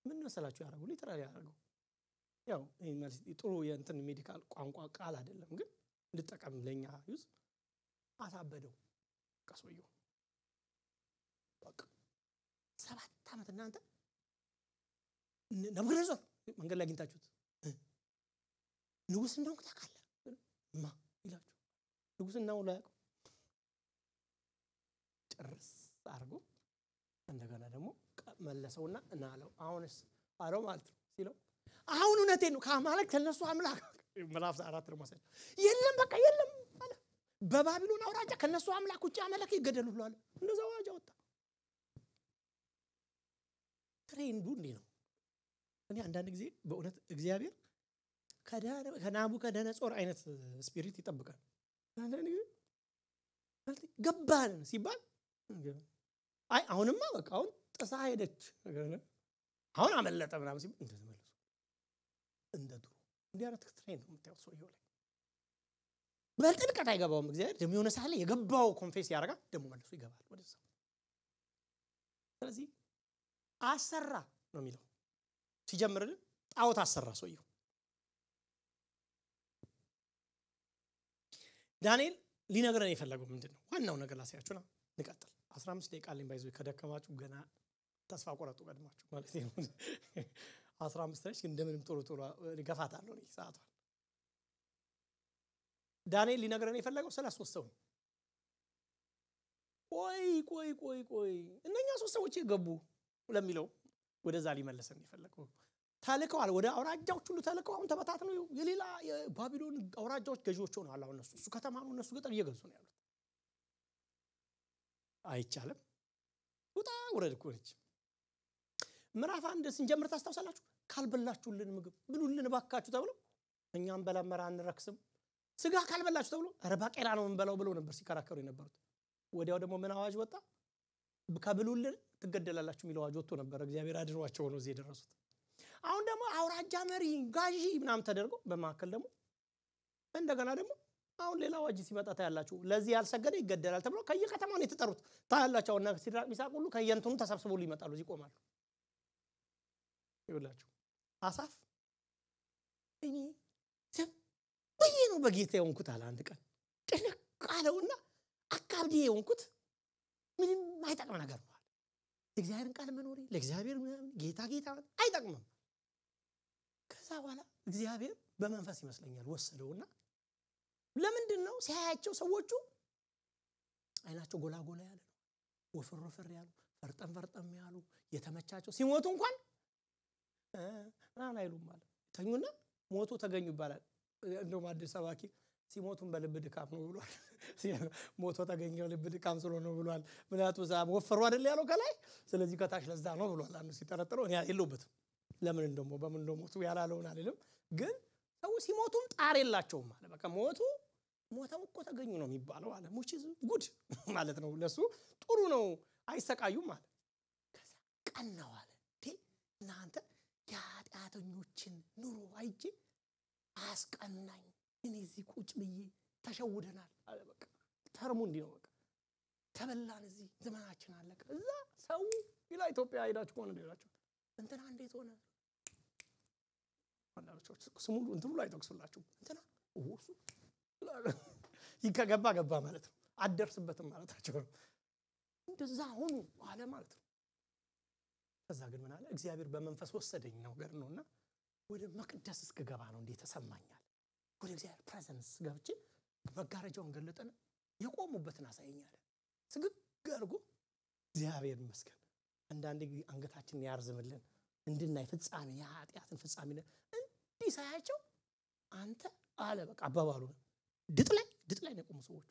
ምን መሰላችሁ ያረጋው ሊትራሊ ያረጋው ያው ይሄ ማለት ጥሩ የእንትን ሜዲካል ቋንቋ ቃል አይደለም ግን ልጠቀም ለኛ ዩዝ አሳበደው ቀሶየው በቃ 7 አመት እናንተ ናቡከደነጾር መንገድ ላይ አግኝታችሁት ንጉስ እንደሆንኩ ታውቃለህ ማ ይላችሁ ንጉስ ነው ላይ ጨርስ አርጎ እንደገና ደግሞ መለሰውና እናለው አሁንስ አለው ማለት ነው ሲለው አሁን እውነቴን ነው ከአማልክት ተነሱ አምላክ ምዕራፍ 4 ነው ማለት የለም በቃ የለም አለ በባቢሎን አውራጃ ከነሱ አምላክ ውጪ አምላክ ይገደሉ ብሏል እንደዛ አዋጅ ወጣ ትሬንዱ እንዴ ነው እኔ አንዳንድ ጊዜ በእውነት እግዚአብሔር ከናቡከደነጾር አይነት ስፒሪት ይጠብቃል አንዳንድ ጊዜ ገባን ሲባል አይ አሁንማ በቃ አሁን ጥሳ ሄደች አሁን አመለጠ ምናምን ሲባል እንደተመለሱ እንደድሮ እንዲያረት ትሬንድ ነው የምታዩት ሰውየው ላይ በጥልቀት አይገባውም እግዚአብሔር ደም የሆነ ሳለ የገባው ኮንፌስ ያደርጋል ደሞ መልሶ ይገባል ወደዛ ስለዚህ አሰራ ነው የሚለው ሲጀምርልን ጣዖት አሰራ ሰውየው ዳንኤል ሊነግረን የፈለገው ምንድነው ዋናው ነገር ላሳያችሁና ንቀጥል 15 ደቂቃ ላይ ባይዞ ከደከማችሁ ገና ተስፋ ቆረጡ ቀድማችሁ ማለት ነው 15 ነሽ እንደምንም ቶሎ ገፋታለሁ ነው ሰዓቷ ዳንኤል ሊነግረን የፈለገው ስለ 3 ሰው ቆይ እነኛ 3 ሰዎች ይገቡ ለሚለው ወደዛ ሊመለሰን የፈለገው ታልከዋል ወደ አውራጃዎች ሁሉ ታልከው አሁን ተበታትነው የሌላ የባቢሎን አውራጃዎች ገዢዎች ሆነዋል አሁን እሱ ከተማ ነው እነሱ ገጠር እየገዙ ነው ያሉት አይቻለም ወጣ ወረድ ኮርች ምዕራፍ 1 ስንጀምር ታስታውሳላችሁ ካልበላችሁልን ምግብ ብሉልን ባካችሁ ተብሎ እኛም በለመራ አንረክስም ስጋ ካልበላችሁ ተብሎ አረባቄራ ነው እንበላው ብለው ነበር ሲከራከሩ የነበሩት ወዲያው ደግሞ ምን አዋጅ ወጣ ከብሉልን ትገደላላችሁ ሚለው አዋጅ ወጥቶ ነበር እግዚአብሔር አድሯቸው ነው እዚህ የደረሱት አሁን ደግሞ አውራጃ መሪ ጋዢ ምናም ተደርጎ በማከል ደግሞ እንደገና ደግሞ አሁን ሌላ አዋጅ ሲመጣ ታያላችሁ ለዚህ ያልሰገደ ይገደላል ተብሎ ከየከተማው ነው የተጠሩት ታያላችሁና ሲድራቅ ሚሳቅ ሁሉ ከየንቱኑ ተሰብስበው ሊመጣሉ እዚህ ቆማሉ ይውላችሁ አሳፍ እኔ ነው በጌታ የሆንኩት አለ አንድ ቀን ጭንቃለውና አካብዲ የሆንኩት ምንም አይጠቅም ነገር ነው እግዚአብሔርን ቃል መኖሪ ለእግዚአብሔር ጌታ አይጠቅምም ከዛ በኋላ እግዚአብሔር በመንፈስ ይመስለኛል ወሰደውና ለምንድነው ሲያያቸው ሰዎቹ አይናቸው ጎላ ጎላ ያለ ወፈር ወፈር ያሉ ፈርጠም ያሉ የተመቻቸው ሲሞቱ እንኳን አይሉም ማለት ተኙና ሞቱ ተገኙ ይባላል እንደው አዲስ ሰባኪ ሲሞቱን በልብ ድካም ነው ብሏል ሞቶ ተገኘው ልብ ድካም ስለሆነ ነው ብሏል ምክንያቱም ዛም ወፈሩ አይደል ያለው ከላይ ስለዚህ ከታች ለዛ ነው ብሏል አንዱ ሲጠረጥረው እኔ የለውበትም ለምን እንደሞ በምን እንደሞቱ ያላለውን አይደለም ግን ሰው ሲሞቱም ጣር የላቸውም ማለት በቃ ሞተው እኮ ተገኙ ነው የሚባለው አለ which is good ማለት ነው ለሱ ጥሩ ነው አይሰቃዩም ማለት ከዛ ቀናው አለ እናንተ ያጣተኞችን ኑሮ አይጂ አስቀናኝ እኔ እዚህ ቁጭ ብዬ ተሸውደናል አለ በቃ ተርሙ እንዲ ነው በቃ ተበላን እዚህ ዘመናችን አለቀ እዛ ሰው ይላ ኢትዮጵያ ሄዳችሁ ቆን እንደላችሁ እንትና እንዴት ሆነ ወላጆች ስሙሉ እንትሉ ላይ ተክሱላችሁ እንትና እሱ ይከገባ ገባ ማለት ነው አደርስበትም ማለታቸው ነው እንደዛ ሆኑ አለ ማለት ነው ከዛ ግን ምን አለ እግዚአብሔር በመንፈስ ወሰደኝ ነው ገር ነውና ወደ መቅደስ እስከገባ ነው እንዴ ተሰማኛል ወደ እግዚአብሔር ፕሬዘንስ ገብቼ መጋረጃውን ገለጠና የቆሙበትን አሳየኛል ስግግ አድርጎ እግዚአብሔር ይመስገን አንዳንዴ አንገታችንን ያርዝምልን እንድናይ ፍጻሜ ያጢያትን ፍጻሜ እንዲህ ሳያቸው አንተ አለ በቃ አባባሉ ድጥ ላይ ነው ቆሙ ሰዎች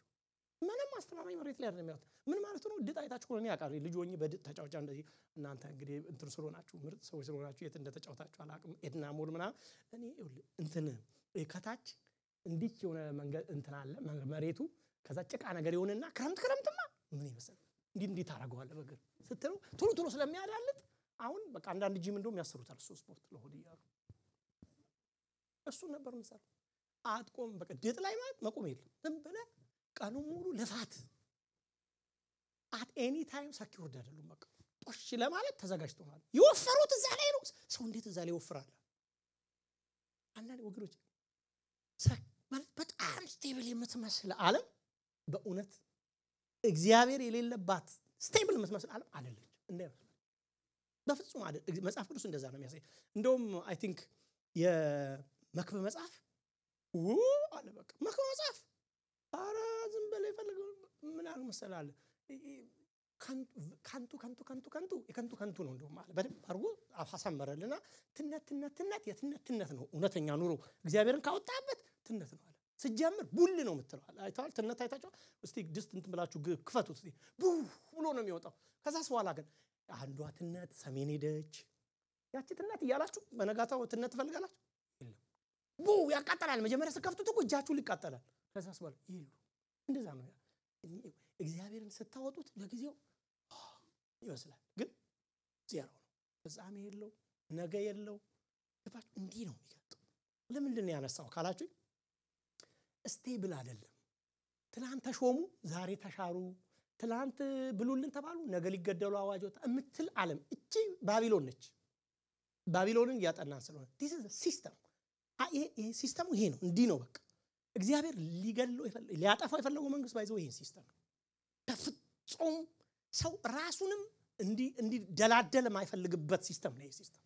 ምንም አስተማማኝ መሬት ላይ አይደለም ያሉት ምን ማለት ነው ድጥ አይታችሁ ነው ያቃሪ ልጅ በድጥ ተጫውጫ እንደዚህ እናንተ እንግዲህ እንትን ስለሆናችሁ ምርጥ ሰዎች ስለሆናችሁ የት እንደተጫውታችሁ አላቅም ኤድና ሞል ምና እኔ እንትን ከታች እንዲህ የሆነ መንገድ እንትን አለ መሬቱ ከዛ ጭቃ ነገር ይሆንና ክረምትማ ምን ይመስል እንዲህ ታረጋዋለ በግር ስትሉ ቶሎ ስለሚያዳልጥ አሁን በቃ አንዳንድ ጂም እንደውም ያሰሩታል ስፖርት ለሆድ ይያሉ እሱ ነበር ምሳሌ አጥቆም በቃ ድጥ ላይ ማለት መቆም የለም ዝም ብለ ቀኑ ሙሉ ለፋት at any time ሰኪውርድ አይደሉም በቃ ጦሽ ለማለት ተዘጋጅተዋል ይወፈሩት እዛ ላይ ነው ሰው እንዴት እዛ ላይ ይወፍራል አንዳንድ ወግሮች ማለት በጣም ስቴብል የምትመስል ዓለም በእውነት እግዚአብሔር የሌለባት ስቴብል የምትመስል ዓለም አይደለች እንደዚህ በፍጹም አይደል መጽሐፍ ቅዱስ እንደዛ ነው የሚያሳይ እንደውም አይ ቲንክ የመክብብ መጽሐፍ አለ በቃ መክብብ መጽሐፍ አራ ዝም በላይ ፈልገው ምን አለ መሰላል ከንቱ ነው እንደው ማለት በደም አርጎ አሳመረልና ትነት ነው እውነተኛ ኑሮ እግዚአብሔርን ካወጣበት ትነት ነው አለ ሲጀምር ቡል ነው የምትለው አይታል ትነት አይታችሁ እስቲ ድስት እንትን ብላችሁ ክፈቱት እስቲ ብሎ ነው የሚወጣው ከዛስ በኋላ ግን አንዷ ትነት ሰሜን ሄደች ያቺ ትነት ይያላችሁ በነጋታው ትነት ፈልጋላችሁ የለም ያቃጠላል መጀመሪያ ስከፍቱት እኮ እጃችሁ ሊቃጠላል ከዛስ በኋላ ይሉ እንደዛ ነው እግዚአብሔርን ስታወጡት ለጊዜው ይመስላል ግን ዜሮ ነው ፍጻሜ የለው ነገ የለው ተፋጭ እንዲህ ነው የሚገጠው ለምንድን ያነሳው ካላችሁ ስቴብል አይደለም ትላንት ተሾሙ ዛሬ ተሻሩ ትላንት ብሉልን ተባሉ ነገ ሊገደሉ አዋጅ ወጣ እምትል ዓለም እቺ ባቢሎን ነች ባቢሎንን ያጠናን ስለሆነ this is a system ይሄ ሲስተሙ ይሄ ነው እንዲህ ነው በቃ እግዚአብሔር ሊገለው ሊያጠፋው የፈለገው መንግስት ባይዘው ይሄን ሲስተም ተፍጾም ሰው ራሱንም እንዲ ደላደለ ማይፈልግበት ሲስተም ነው ይሄ ሲስተም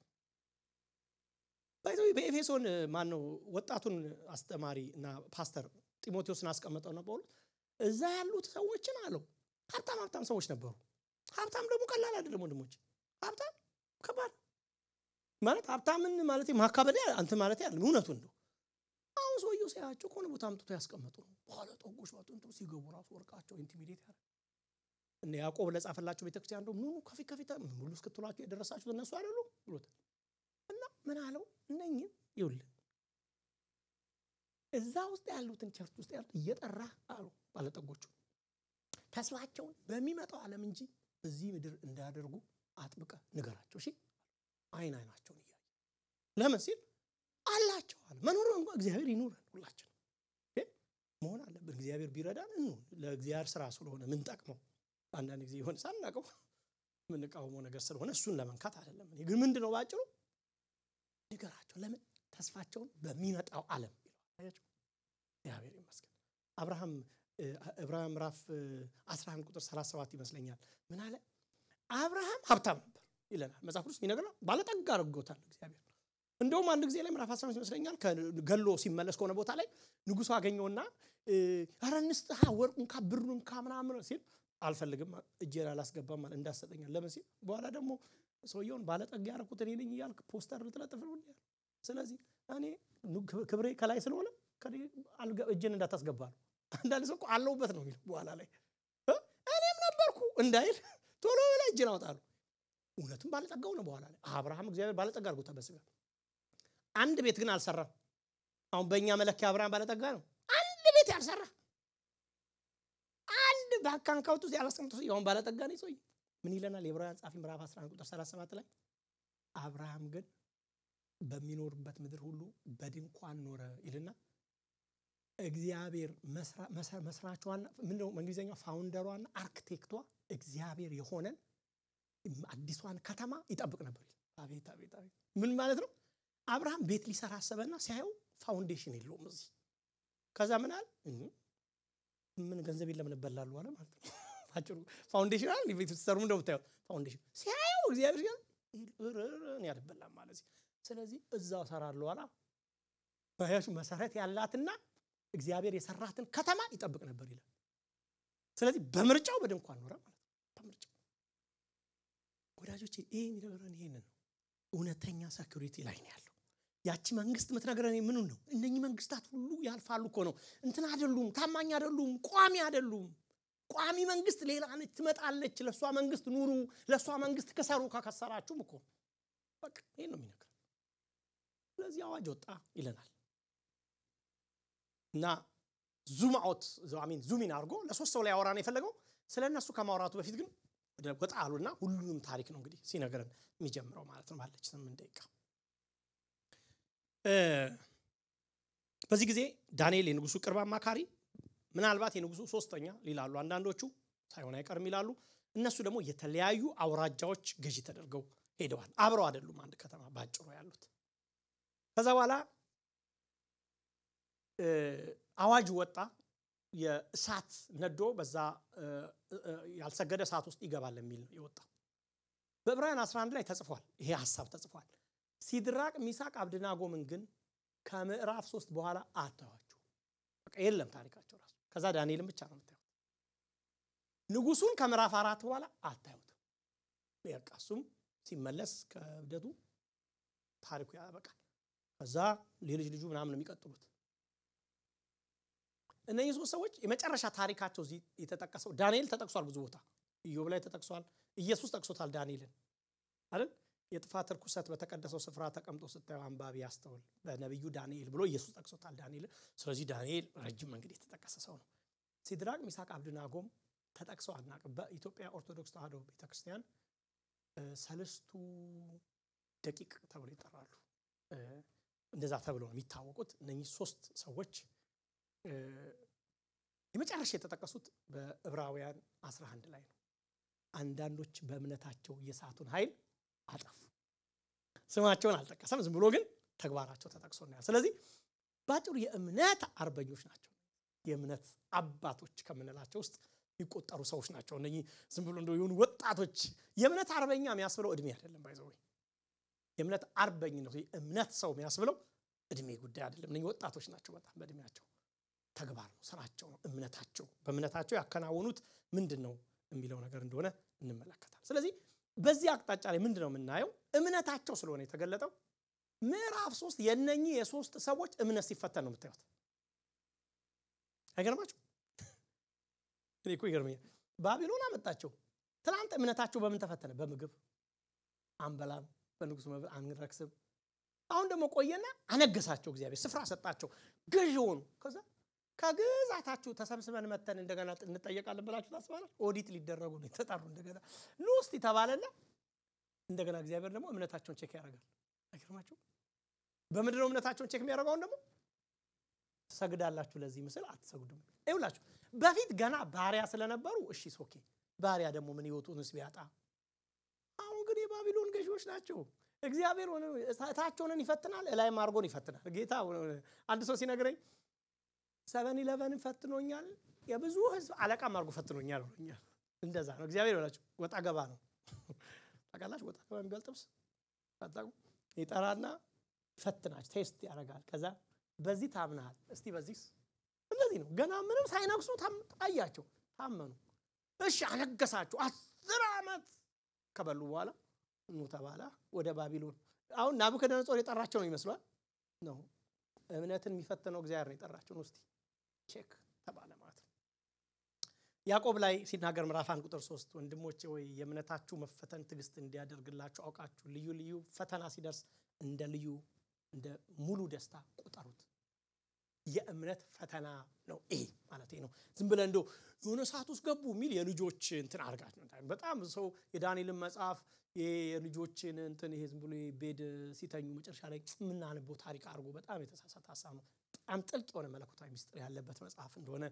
ባይዘው በኤፌሶን ማን ነው ወጣቱን አስተማሪና ፓስተር ጢሞቴዎስን አስቀመጠው ነው ጳውሎስ እዛ ያሉት ሰዎችን አለው ሀብታም ሰዎች ነበሩ ሀብታም ደግሞ ቀላል አይደለም ወንድሞች ሀብታም ከባድ ማለት ሀብታምን ማለት ማካበደ አንተ ማለት አይደለም እውነቱን ነው አሁን ሰውየው ሲያቸው ኮነ ቦታ አምጥቶ ያስቀመጡ ነው በኋላ ጦጎሽ ባጥንቶ ሲገቡ ራሱ ወርቃቸው ኢንቲሚዴት ያረ እና ያዕቆብ ለጻፈላቸው ቤተክርስቲያን እንደው ኑ ከፊት ሙሉ እስክትሏቸው የደረሳችሁ እነሱ አይደሉ ብሎት እና ምን አለው እነኚህ ይውል እዛ ውስጥ ያሉትን ቸርች ውስጥ ያሉት እየጠራ አሉ ባለጠጎቹ ተስፋቸውን በሚመጣው ዓለም እንጂ በዚህ ምድር እንዳያደርጉ አጥብቀ ንገራቸው እሺ አይናቸውን ይያይ ለምን ሲል አላቸው አለ መኖር እንኳን እግዚአብሔር ይኑረን ሁላችን መሆን አለበት እግዚአብሔር ቢረዳን ለእግዚአብሔር ስራ ስለሆነ ምን ጠቅመው አንዳንድ ጊዜ ይሆን ሳናቀው ምን ቃወመው ነገር ስለሆነ እሱን ለመንካት አይደለም ግን ምንድነው ባጭሩ ንገራቸው ለምን ተስፋቸውን በሚመጣው ዓለም ይላል እግዚአብሔር ይመስገን አብርሃም ራፍ 11 ቁጥር 37 ይመስለኛል ምን አለ አብርሃም ሀብታም ነበር ይላል መጽሐፍ ቅዱስ የሚነግረው ባለጠጋ አድርጎታል እግዚአብሔር እንደውም አንድ ጊዜ ላይ ምዕራፍ 15 ይመስለኛል ከገሎ ሲመለስ ከሆነ ቦታ ላይ ንጉሱ አገኘውና አረንስታ ወርቁን ካብሩን ካምናምን ሲል አልፈልግም እጄን አላስገባም ማለት እንዳሰጠኛል ለምን ሲል በኋላ ደግሞ ሰውየውን ባለጠጋ ያረኩት እኔ ነኝ ይያልክ ፖስተር ልትለጥፍ ነው እንዴ ስለዚህ እኔ ክብሬ ከላይ ስለሆነ እጄን እንዳታስገባ ነው አንዳንድ ሰው አለውበት ነው የሚለው በኋላ ላይ እኔም ነበርኩ እንዳይል ቶሎ ላይ እጄን አወጣለሁ እውነትም ባለጠጋው ነው በኋላ ላይ አብርሃም እግዚአብሔር ባለጠጋ አድርጎት በስጋ አንድ ቤት ግን አልሰራም አሁን በእኛ መለኪያ አብርሃም ባለጠጋ ነው አንድ ቤት ያልሰራ አንድ ባንካውንት ውስጥ ያላስቀምጡ ይሁን ባለጠጋ ነው ይሶይ ምን ይለናል የዕብራውያን ጻፊ ምዕራፍ 11 ቁጥር 37 ላይ አብርሃም ግን በሚኖርበት ምድር ሁሉ በድንኳን ኖረ ይልና እግዚአብሔር መስራቿና ምንድነው በእንግሊዘኛው ፋውንደሯና አርኪቴክቷ እግዚአብሔር የሆነን አዲሷን ከተማ ይጠብቅ ነበር አቤት አቤት አቤት ምን ማለት ነው አብርሃም ቤት ሊሰራ አሰበና ሲያየው ፋውንዴሽን የለውም እዚህ ከዛ ምን አለ ምን ገንዘብ የለም ነበላሉ አለ ማለት ነው አጭሩ ፋውንዴሽን አለ ቤት ሲሰሩ እንደምታየው ፋውንዴሽን ሲያየው እግዚአብሔር እኔ ያደበላም ማለት ስለዚህ እዛው ሰራለው አላ ባያሽ መሰረት ያላትና እግዚአብሔር የሰራትን ከተማ ይጠብቅ ነበር ይላል ስለዚህ በምርጫው በድንኳን ኖረ ማለት ነው በምርጫው ወዳጆቼ ይሄ የሚነግረን ይሄንን እውነተኛ ሴኩሪቲ ላይ ነው ያለው ያቺ መንግስት ምትነግረን ምን ነው እነኚህ መንግስታት ሁሉ ያልፋሉ እኮ ነው እንትን አይደሉም ታማኝ አይደሉም ቋሚ አይደሉም ቋሚ መንግስት ሌላ ነች ትመጣለች ለሷ መንግስት ኑሩ ለሷ መንግስት ከሰሩ ከከሰራችሁ እኮ በቃ ይሄ ነው የሚነግረን ስለዚህ አዋጅ ወጣ ይለናል እና ዙም አውት ዙሚን አርጎ ለሶስት ሰው ላይ ያወራ ነው የፈለገው ስለነሱ ከማውራቱ በፊት ግን ወጣ አሉና ሁሉንም ታሪክ ነው እንግዲህ ሲነገረን የሚጀምረው ማለት ነው ባለች 8 ደቂቃ በዚህ ጊዜ ዳንኤል የንጉሱ ቅርብ አማካሪ ምናልባት የንጉሱ ሶስተኛ ሊላሉ አንዳንዶቹ ሳይሆን አይቀርም ይላሉ እነሱ ደግሞ የተለያዩ አውራጃዎች ገዢ ተደርገው ሄደዋል አብረው አይደሉም አንድ ከተማ ባጭሩ ያሉት ከዛ በኋላ አዋጅ ወጣ የእሳት ነዶ በዛ ያልሰገደ እሳት ውስጥ ይገባል የሚል ነው የወጣው በዕብራውያን 11 ላይ ተጽፏል ይሄ ሐሳብ ተጽፏል ሲድራቅ ሚሳቅ አብደናጎምን ግን ከምዕራፍ 3 በኋላ አታዋቸው በቃ የለም ታሪካቸው ራሱ ከዛ ዳንኤልን ብቻ ነው የምታዩት ንጉሱን ከምዕራፍ 4 በኋላ አታዩት በቃሱም ሲመለስ ከብደቱ ታሪኩ ያበቃል ከዛ ልጅ ምናምን የሚቀጥሉት እነዚህ ሶስት ሰዎች የመጨረሻ ታሪካቸው እዚህ የተጠቀሰው ዳንኤል ተጠቅሷል ብዙ ቦታ ኢዮብ ላይ ተጠቅሷል ኢየሱስ ጠቅሶታል ዳንኤልን አይደል የጥፋት ርኩሰት በተቀደሰው ስፍራ ተቀምጦ ስታየው አንባቢ ያስተውል በነብዩ ዳንኤል ብሎ ኢየሱስ ጠቅሶታል ዳንኤል ስለዚህ ዳንኤል ረጅም መንገድ የተጠቀሰ ሰው ነው ሲድራቅ ሚሳቅ አብደናጎም ተጠቅሰው አናውቅም በኢትዮጵያ ኦርቶዶክስ ተዋሕዶ ቤተክርስቲያን ሰለስቱ ደቂቅ ተብሎ ይጠራሉ እንደዛ ተብሎ ነው የሚታወቁት እነዚህ ሶስት ሰዎች የመጨረሻ የተጠቀሱት በዕብራውያን 11 ላይ ነው አንዳንዶች በእምነታቸው የሳቱን ኃይል አጠፉ ስማቸውን አልጠቀሰም ዝም ብሎ ግን ተግባራቸው ተጠቅሶ ነው ስለዚህ ባጭሩ የእምነት አርበኞች ናቸው የእምነት አባቶች ከምንላቸው ውስጥ ይቆጠሩ ሰዎች ናቸው እነዚህ ዝም ብሎ እንደው የሆኑ ወጣቶች የእምነት አርበኛ የሚያስብለው እድሜ አይደለም ባይዘው የእምነት አርበኝነት የእምነት ሰው የሚያስብለው እድሜ ጉዳይ አይደለም እነዚህ ወጣቶች ናቸው በጣም በእድሜያቸው ተግባር ነው ስራቸው ነው እምነታቸው በእምነታቸው ያከናወኑት ምንድነው የሚለው ነገር እንደሆነ እንመለከታለን ስለዚህ በዚህ አቅጣጫ ላይ ምንድነው የምናየው እምነታቸው ስለሆነ የተገለጠው ምዕራፍ 3 የነኚህ የሶስት ሰዎች እምነት ሲፈተን ነው የምታዩት አይገርማችሁ እኔ እኮ ይገርመኛል ባቢሎን አመጣቸው ትላንት እምነታቸው በምን ተፈተነ በምግብ አንበላም በንጉስ መብል አንረክስም አሁን ደግሞ ቆየና አነገሳቸው እግዚአብሔር ስፍራ ሰጣቸው ገዢ ሆኑ ከዛ ከግዛታችሁ ተሰብስበን መተን እንደገና እንጠየቃለን ብላችሁ ታስባላችሁ ኦዲት ሊደረጉ ነው ተጣሩ እንደገና ሉስቲ ተባለና እንደገና እግዚአብሔር ደግሞ እምነታቸውን ቼክ ያደርጋል አይገርማችሁ በመድረው እምነታቸውን ቼክ የሚያደርጋው ደግሞ ሰግዳላችሁ ለዚህ ምስል አትሰግዱም ይውላችሁ በፊት ገና ባሪያ ስለነበሩ እሺ ሶኬ ባሪያ ደግሞ ምን ይወጡንስ ቢያጣ አሁን ግን የባቢሎን ገዢዎች ናቸው እግዚአብሔር እታቸውን ይፈትናል ላይ ማርጎን ይፈትናል ጌታ አንድ ሰው ሲነግረኝ 7-11 ፈትኖኛል የብዙ ህዝብ አለቃ ማርጎ ፈትኖኛል ብሎኛል እንደዛ ነው እግዚአብሔር ወላችሁ ወጣ ገባ ነው ታውቃላችሁ ወጣ ገባ የሚገልጥብስ ታጣቁ ይጠራና ፈትናች ቴስት ያደርጋል ከዛ በዚህ ታምናል እስቲ በዚህስ እንደዚህ ነው ገና ምንም ሳይነክሱ ታያቸው ታመኑ እሺ አነገሳችሁ 10 ዓመት ከበሉ በኋላ ኑ ተባለ ወደ ባቢሎን። አሁን ናቡከደነጾር የጠራቸው ነው ይመስላል ነው። እምነትን የሚፈተነው እግዚአብሔር ነው የጠራቸው ነው። እስቲ ቼክ ተባለ ማለት ነው። ያዕቆብ ላይ ሲናገር ምዕራፍ 1 ቁጥር 3 ወንድሞቼ ወይ የእምነታችሁ መፈተን ትዕግስት እንዲያደርግላችሁ አውቃችሁ ልዩ ልዩ ፈተና ሲደርስ እንደ ሙሉ ደስታ ቁጠሩት። የእምነት ፈተና ነው ይሄ ማለት ነው። ዝም ብለ እንደው የሆነ ሰዓት ውስጥ ገቡ ሚል የልጆች እንትን አርጋት ነው። በጣም ሰው የዳንኤልን መጽሐፍ የልጆችን እንትን ይሄ ዝም ብሎ ቤድ ሲተኙ መጨረሻ ላይ ምናነበው ታሪክ አርጎ በጣም የተሳሳተ ሐሳብ ነው። በጣም ጥልቅ የሆነ መለኮታዊ ምስጢር ያለበት መጽሐፍ እንደሆነ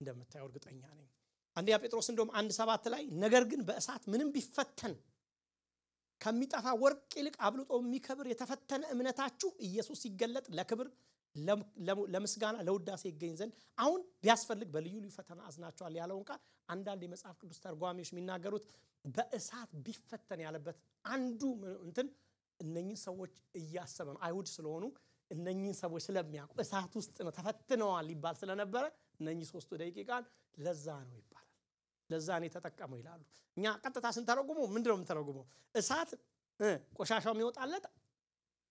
እንደምታየው እርግጠኛ ነኝ። አንደኛ ጴጥሮስ እንደውም 1:7 ላይ ነገር ግን በእሳት ምንም ቢፈተን ከሚጠፋ ወርቅ ይልቅ አብልጦ የሚከብር የተፈተነ እምነታችሁ ኢየሱስ ሲገለጥ ለክብር ለምስጋና ለውዳሴ ይገኝ ዘንድ አሁን ቢያስፈልግ በልዩ ልዩ ፈተና አዝናቸዋል ያለውን ቃል አንዳንድ የመጽሐፍ ቅዱስ ተርጓሚዎች የሚናገሩት በእሳት ቢፈተን ያለበት አንዱ እንትን እነኚህ ሰዎች እያሰበ ነው። አይሁድ ስለሆኑ እነኚህ ሰዎች ስለሚያውቁ እሳት ውስጥ ነው ተፈትነዋል ይባል ስለነበረ እነኚህ 3 ደቂቃን ለዛ ነው ይባላል። ለዛ ነው የተጠቀመው ይላሉ። እኛ ቀጥታ ስንተረጉመው ምንድነው የምንተረጉመው? እሳት ቆሻሻው የሚወጣለት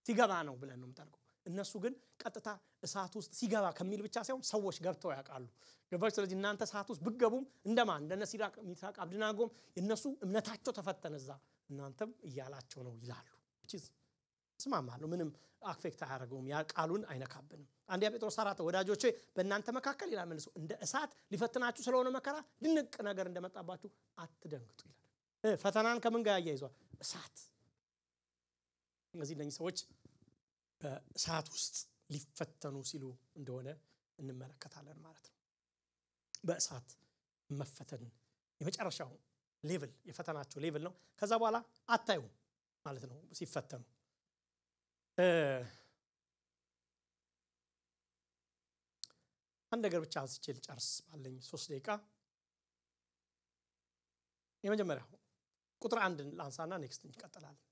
ሲገባ ነው ብለን ነው የምንተረጉመው። እነሱ ግን ቀጥታ እሳት ውስጥ ሲገባ ከሚል ብቻ ሳይሆን ሰዎች ገብተው ያውቃሉ። ገባች? ስለዚህ እናንተ እሳት ውስጥ ብትገቡም እንደማን እንደነ ሲድራቅ ሚሳቅ አብደናጎም እነሱ እምነታቸው ተፈተነዛ እናንተም እያላቸው ነው ይላሉ። እስማማለሁ። ምንም አፌክት አያደርገውም። ያ ቃሉን አይነካብንም። አንደኛ ጴጥሮስ 4 ወዳጆቼ በእናንተ መካከል ይላል መልሶ እንደ እሳት ሊፈትናችሁ ስለሆነ መከራ ድንቅ ነገር እንደመጣባችሁ አትደንግጡ ይላል። ፈተናን ከምን ጋር ያያይዟል? እሳት። እነዚህ ሰዎች በእሳት ውስጥ ሊፈተኑ ሲሉ እንደሆነ እንመለከታለን ማለት ነው። በእሳት መፈተን የመጨረሻው ሌቭል የፈተናቸው ሌቭል ነው። ከዛ በኋላ አታዩ ማለት ነው ሲፈተኑ። አንድ ነገር ብቻ አንስቼ ልጨርስ ባለኝ 3 ደቂቃ። የመጀመሪያው ቁጥር 1 ላንሳና ኔክስት እንቀጥላለን።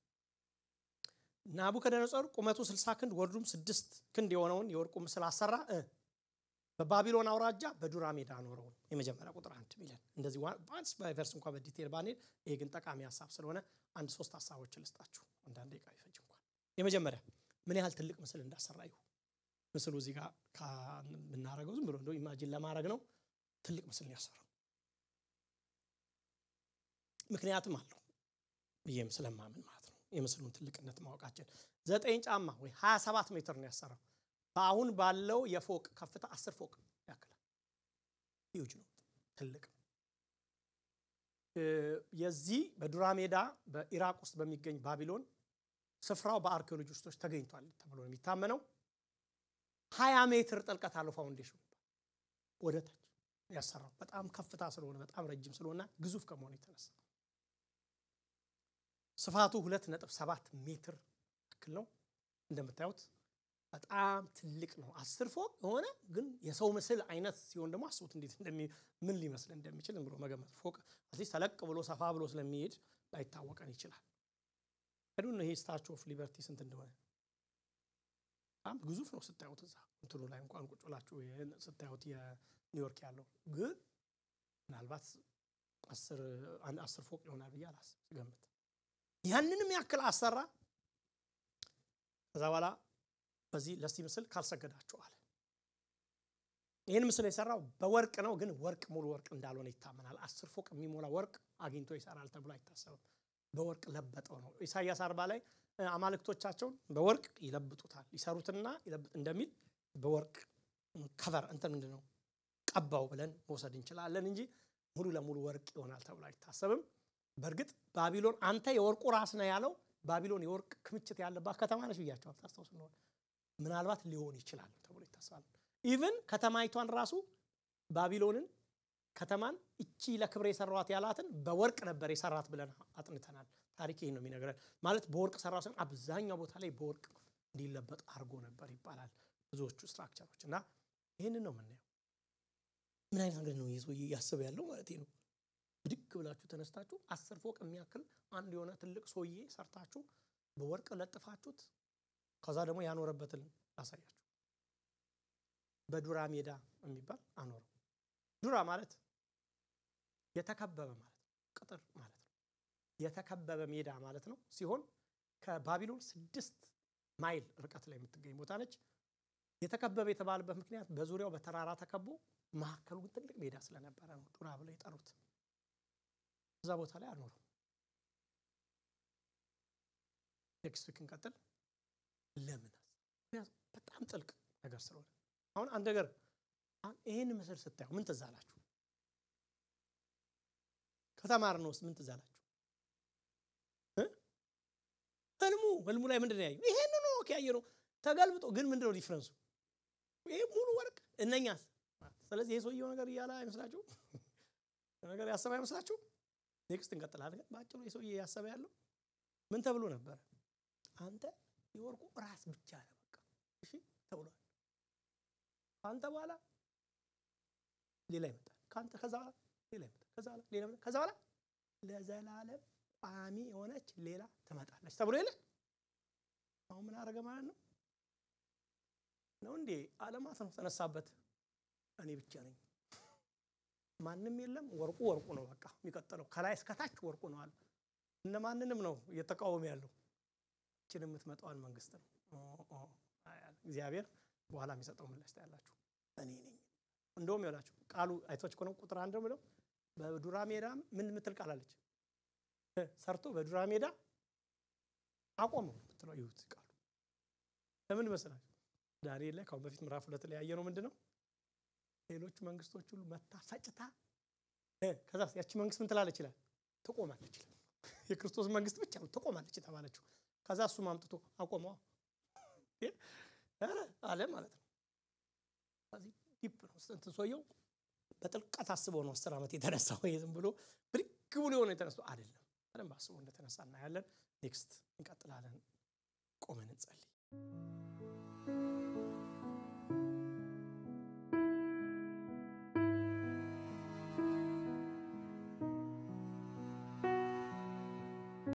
ናቡከደነጾር ቁመቱ 60 ክንድ ወርዱም 6 ክንድ የሆነውን የወርቁ ምስል አሰራ፣ በባቢሎን አውራጃ በዱራ ሜዳ አኖረው። የመጀመሪያ ቁጥር 1 ሚለን እንደዚህ ባንስ በቨርስ እንኳን በዲቴል ባንሄድ ይሄ ግን ጠቃሚ ሐሳብ ስለሆነ 1-3 ሐሳቦችን ልስጣችሁ አንዳንድ ደቂቃ ይፈጅ እንኳን። የመጀመሪያ ምን ያህል ትልቅ ምስል እንዳሰራዩ ምስሉ እዚህ ጋር ምናረገው ዝም ብሎ እንደው ኢማጂን ለማድረግ ነው። ትልቅ ምስል ያሰራው ምክንያቱም አለው ብዬም ስለማምን ማለት ነው። የምስሉን ትልቅነት ማወቃችን 9 ጫማ ወይ 27 ሜትር ነው ያሰራው። በአሁን ባለው የፎቅ ከፍታ 10 ፎቅ ያክላል። ሂውጅ ነው፣ ትልቅ። የዚህ በዱራ ሜዳ በኢራቅ ውስጥ በሚገኝ ባቢሎን ስፍራው በአርኪኦሎጂስቶች ተገኝቷል ተብሎ ነው የሚታመነው። 20 ሜትር ጥልቀት አለው ፋውንዴሽኑ ወደ ታች ያሰራው። በጣም ከፍታ ስለሆነ በጣም ረጅም ስለሆነ ግዙፍ ከመሆኑ የተነሳ ስፋቱ 2.7 ሜትር ያክል ነው። እንደምታዩት በጣም ትልቅ ነው። 10 ፎቅ ሆነ ግን የሰው ምስል አይነት ሲሆን ደግሞ አስቡት እንዴት ምን ሊመስል እንደሚችል ብሎ መገመት። ፎቅ አትሊስት ተለቅ ብሎ ሰፋ ብሎ ስለሚሄድ ላይታወቀን ይችላል። አይዶን ይሄ ስታቹ ኦፍ ሊበርቲ ስንት እንደሆነ በጣም ግዙፍ ነው ስታዩት። እዛ እንትኑ ላይ እንኳን ቁጭ ብላችሁ ስታዩት የኒውዮርክ ያለው ግን ምናልባት 10 ፎቅ ይሆናል ብዬ አላስብም ገምት። ያንንም ያክል አሰራ። ከዛ በኋላ በዚህ ለዚህ ምስል ካልሰገዳችሁ አለ። ይሄን ምስል የሰራው በወርቅ ነው፣ ግን ወርቅ ሙሉ ወርቅ እንዳልሆነ ይታመናል። 10 ፎቅ የሚሞላ ወርቅ አግኝቶ ይሰራል ተብሎ አይታሰብም። በወርቅ ለበጠው ነው። ኢሳይያስ 40 ላይ አማልክቶቻቸውን በወርቅ ይለብጡታል ይሰሩትና ይለብጥ እንደሚል በወርቅ ከቨር እንትን ምንድነው ቀባው ብለን መውሰድ እንችላለን እንጂ ሙሉ ለሙሉ ወርቅ ይሆናል ተብሎ አይታሰብም። በእርግጥ ባቢሎን አንተ የወርቁ ራስ ነው ያለው። ባቢሎን የወርቅ ክምችት ያለባት ከተማ ነች ብያቸዋል ታስታውሱ ነው። ምናልባት ሊሆን ይችላል ተብሎ ይታሰባል። ኢቭን ከተማይቷን ራሱ ባቢሎንን ከተማን እቺ ለክብር የሰራዋት ያላትን በወርቅ ነበር የሰራት ብለን አጥንተናል። ታሪክ ይሄን ነው የሚነግረን። ማለት በወርቅ ሰራው ሲሆን አብዛኛው ቦታ ላይ በወርቅ እንዲለበጥ አርጎ ነበር ይባላል ብዙዎቹ ስትራክቸሮች። እና ይሄንን ነው የምናየው። ምን አይነት ነገር ነው ይዞ ያስብ ያለው ማለት ነው። ብድግ ብላችሁ ተነስታችሁ 10 ፎቅ የሚያክል አንድ የሆነ ትልቅ ሶዬ ሰርታችሁ በወርቅ ለጥፋችሁት ከዛ ደግሞ ያኖረበትን አሳያችሁ። በዱራ ሜዳ የሚባል አኖረው። ዱራ ማለት የተከበበ ማለት ነው ቅጥር ማለት ነው የተከበበ ሜዳ ማለት ነው ሲሆን ከባቢሎን 6 ማይል ርቀት ላይ የምትገኝ ቦታ ነች የተከበበ የተባለበት ምክንያት በዙሪያው በተራራ ተከቦ ማከሉ ትልቅ ሜዳ ስለነበረ ነው ዱራ ብለው የጠሩት እዛ ቦታ ላይ አኖሩ ኔክስት ዊክ እንቀጥል ለምን በጣም ጥልቅ ነገር ስለሆነ አሁን አንድ ነገር ይሄን ምስል ስታዩ ምን ተዛላችሁ ከተማርነውስ ምን ተዛላችሁ ህልሙ ላይ ምንድነው ያዩ ይሄን ነው ያየነው ተገልብጦ ግን ምንድነው ዲፈረንሱ ይሄ ሙሉ ወርቅ እነኛስ ስለዚህ ይሄ ሰውየው ነገር ያላ አይመስላችሁ ነገር ያሰበ አይመስላችሁ ኔክስት እንቀጥላለን ባጭሩ ይሄ ሰውዬ ያሰበ ያለው ምን ተብሎ ነበር አንተ የወርቁ ራስ ብቻ ነው በቃ እሺ ተብሏል አንተ በኋላ ሌላ ይመጣል ካንተ ከዛ በኋላ ሌላ ይመጣል ከዛ በኋላ ሌላ ይመጣል ከዛ በኋላ ለዘላለም ቋሚ የሆነች ሌላ ትመጣለች ተብሎ ይለ አሁን ምን አረገ ማለት ነው እንዴ ዓለማት ነው ተነሳበት እኔ ብቻ ነኝ ማንንም የለም ወርቁ ነው በቃ የሚቀጥለው ከላይ እስከ ታች ወርቁ ነው አለ እነማንንም ነው እየተቃወመ ያለው እቺንም የምትመጣውን መንግስት ነው እግዚአብሔር በኋላ የሚሰጠው ምላሽ ታያላችሁ እኔ ነኝ እንደውም ይላችሁ ቃሉ አይቶች ኮነ ቁጥር 1 ነው በዱራ ሜዳ ምን ምትል ቃል አለች ሰርቶ በዱራ ሜዳ አቆመው ምትለው ይሁት ቃሉ ለምን መሰላችሁ ዳንኤል ላይ ካው በፊት ምዕራፍ 2 ላይ ያየነው ምንድነው ሌሎች መንግስቶች ሁሉ መታፈጭታ ከዛስ ያቺ መንግስት ምን ትላለች ይላል ተቆማለች ይላል የክርስቶስ መንግስት ብቻ ነው ተቆማለች ተባለችው ከዛ እሱ ማምጥቶ አቆመው አለ ማለት ነው ስለዚህ ዲፕ ነው ሰውየው በጥልቀት አስበው ነው 10 አመት የተነሳው ዝም ብሎ ብሪክ ብሎ ነው የተነሳው አይደለም በደንብ አስበው እንደተነሳና ያለን ኔክስት እንቀጥላለን ቆመን እንጸልይ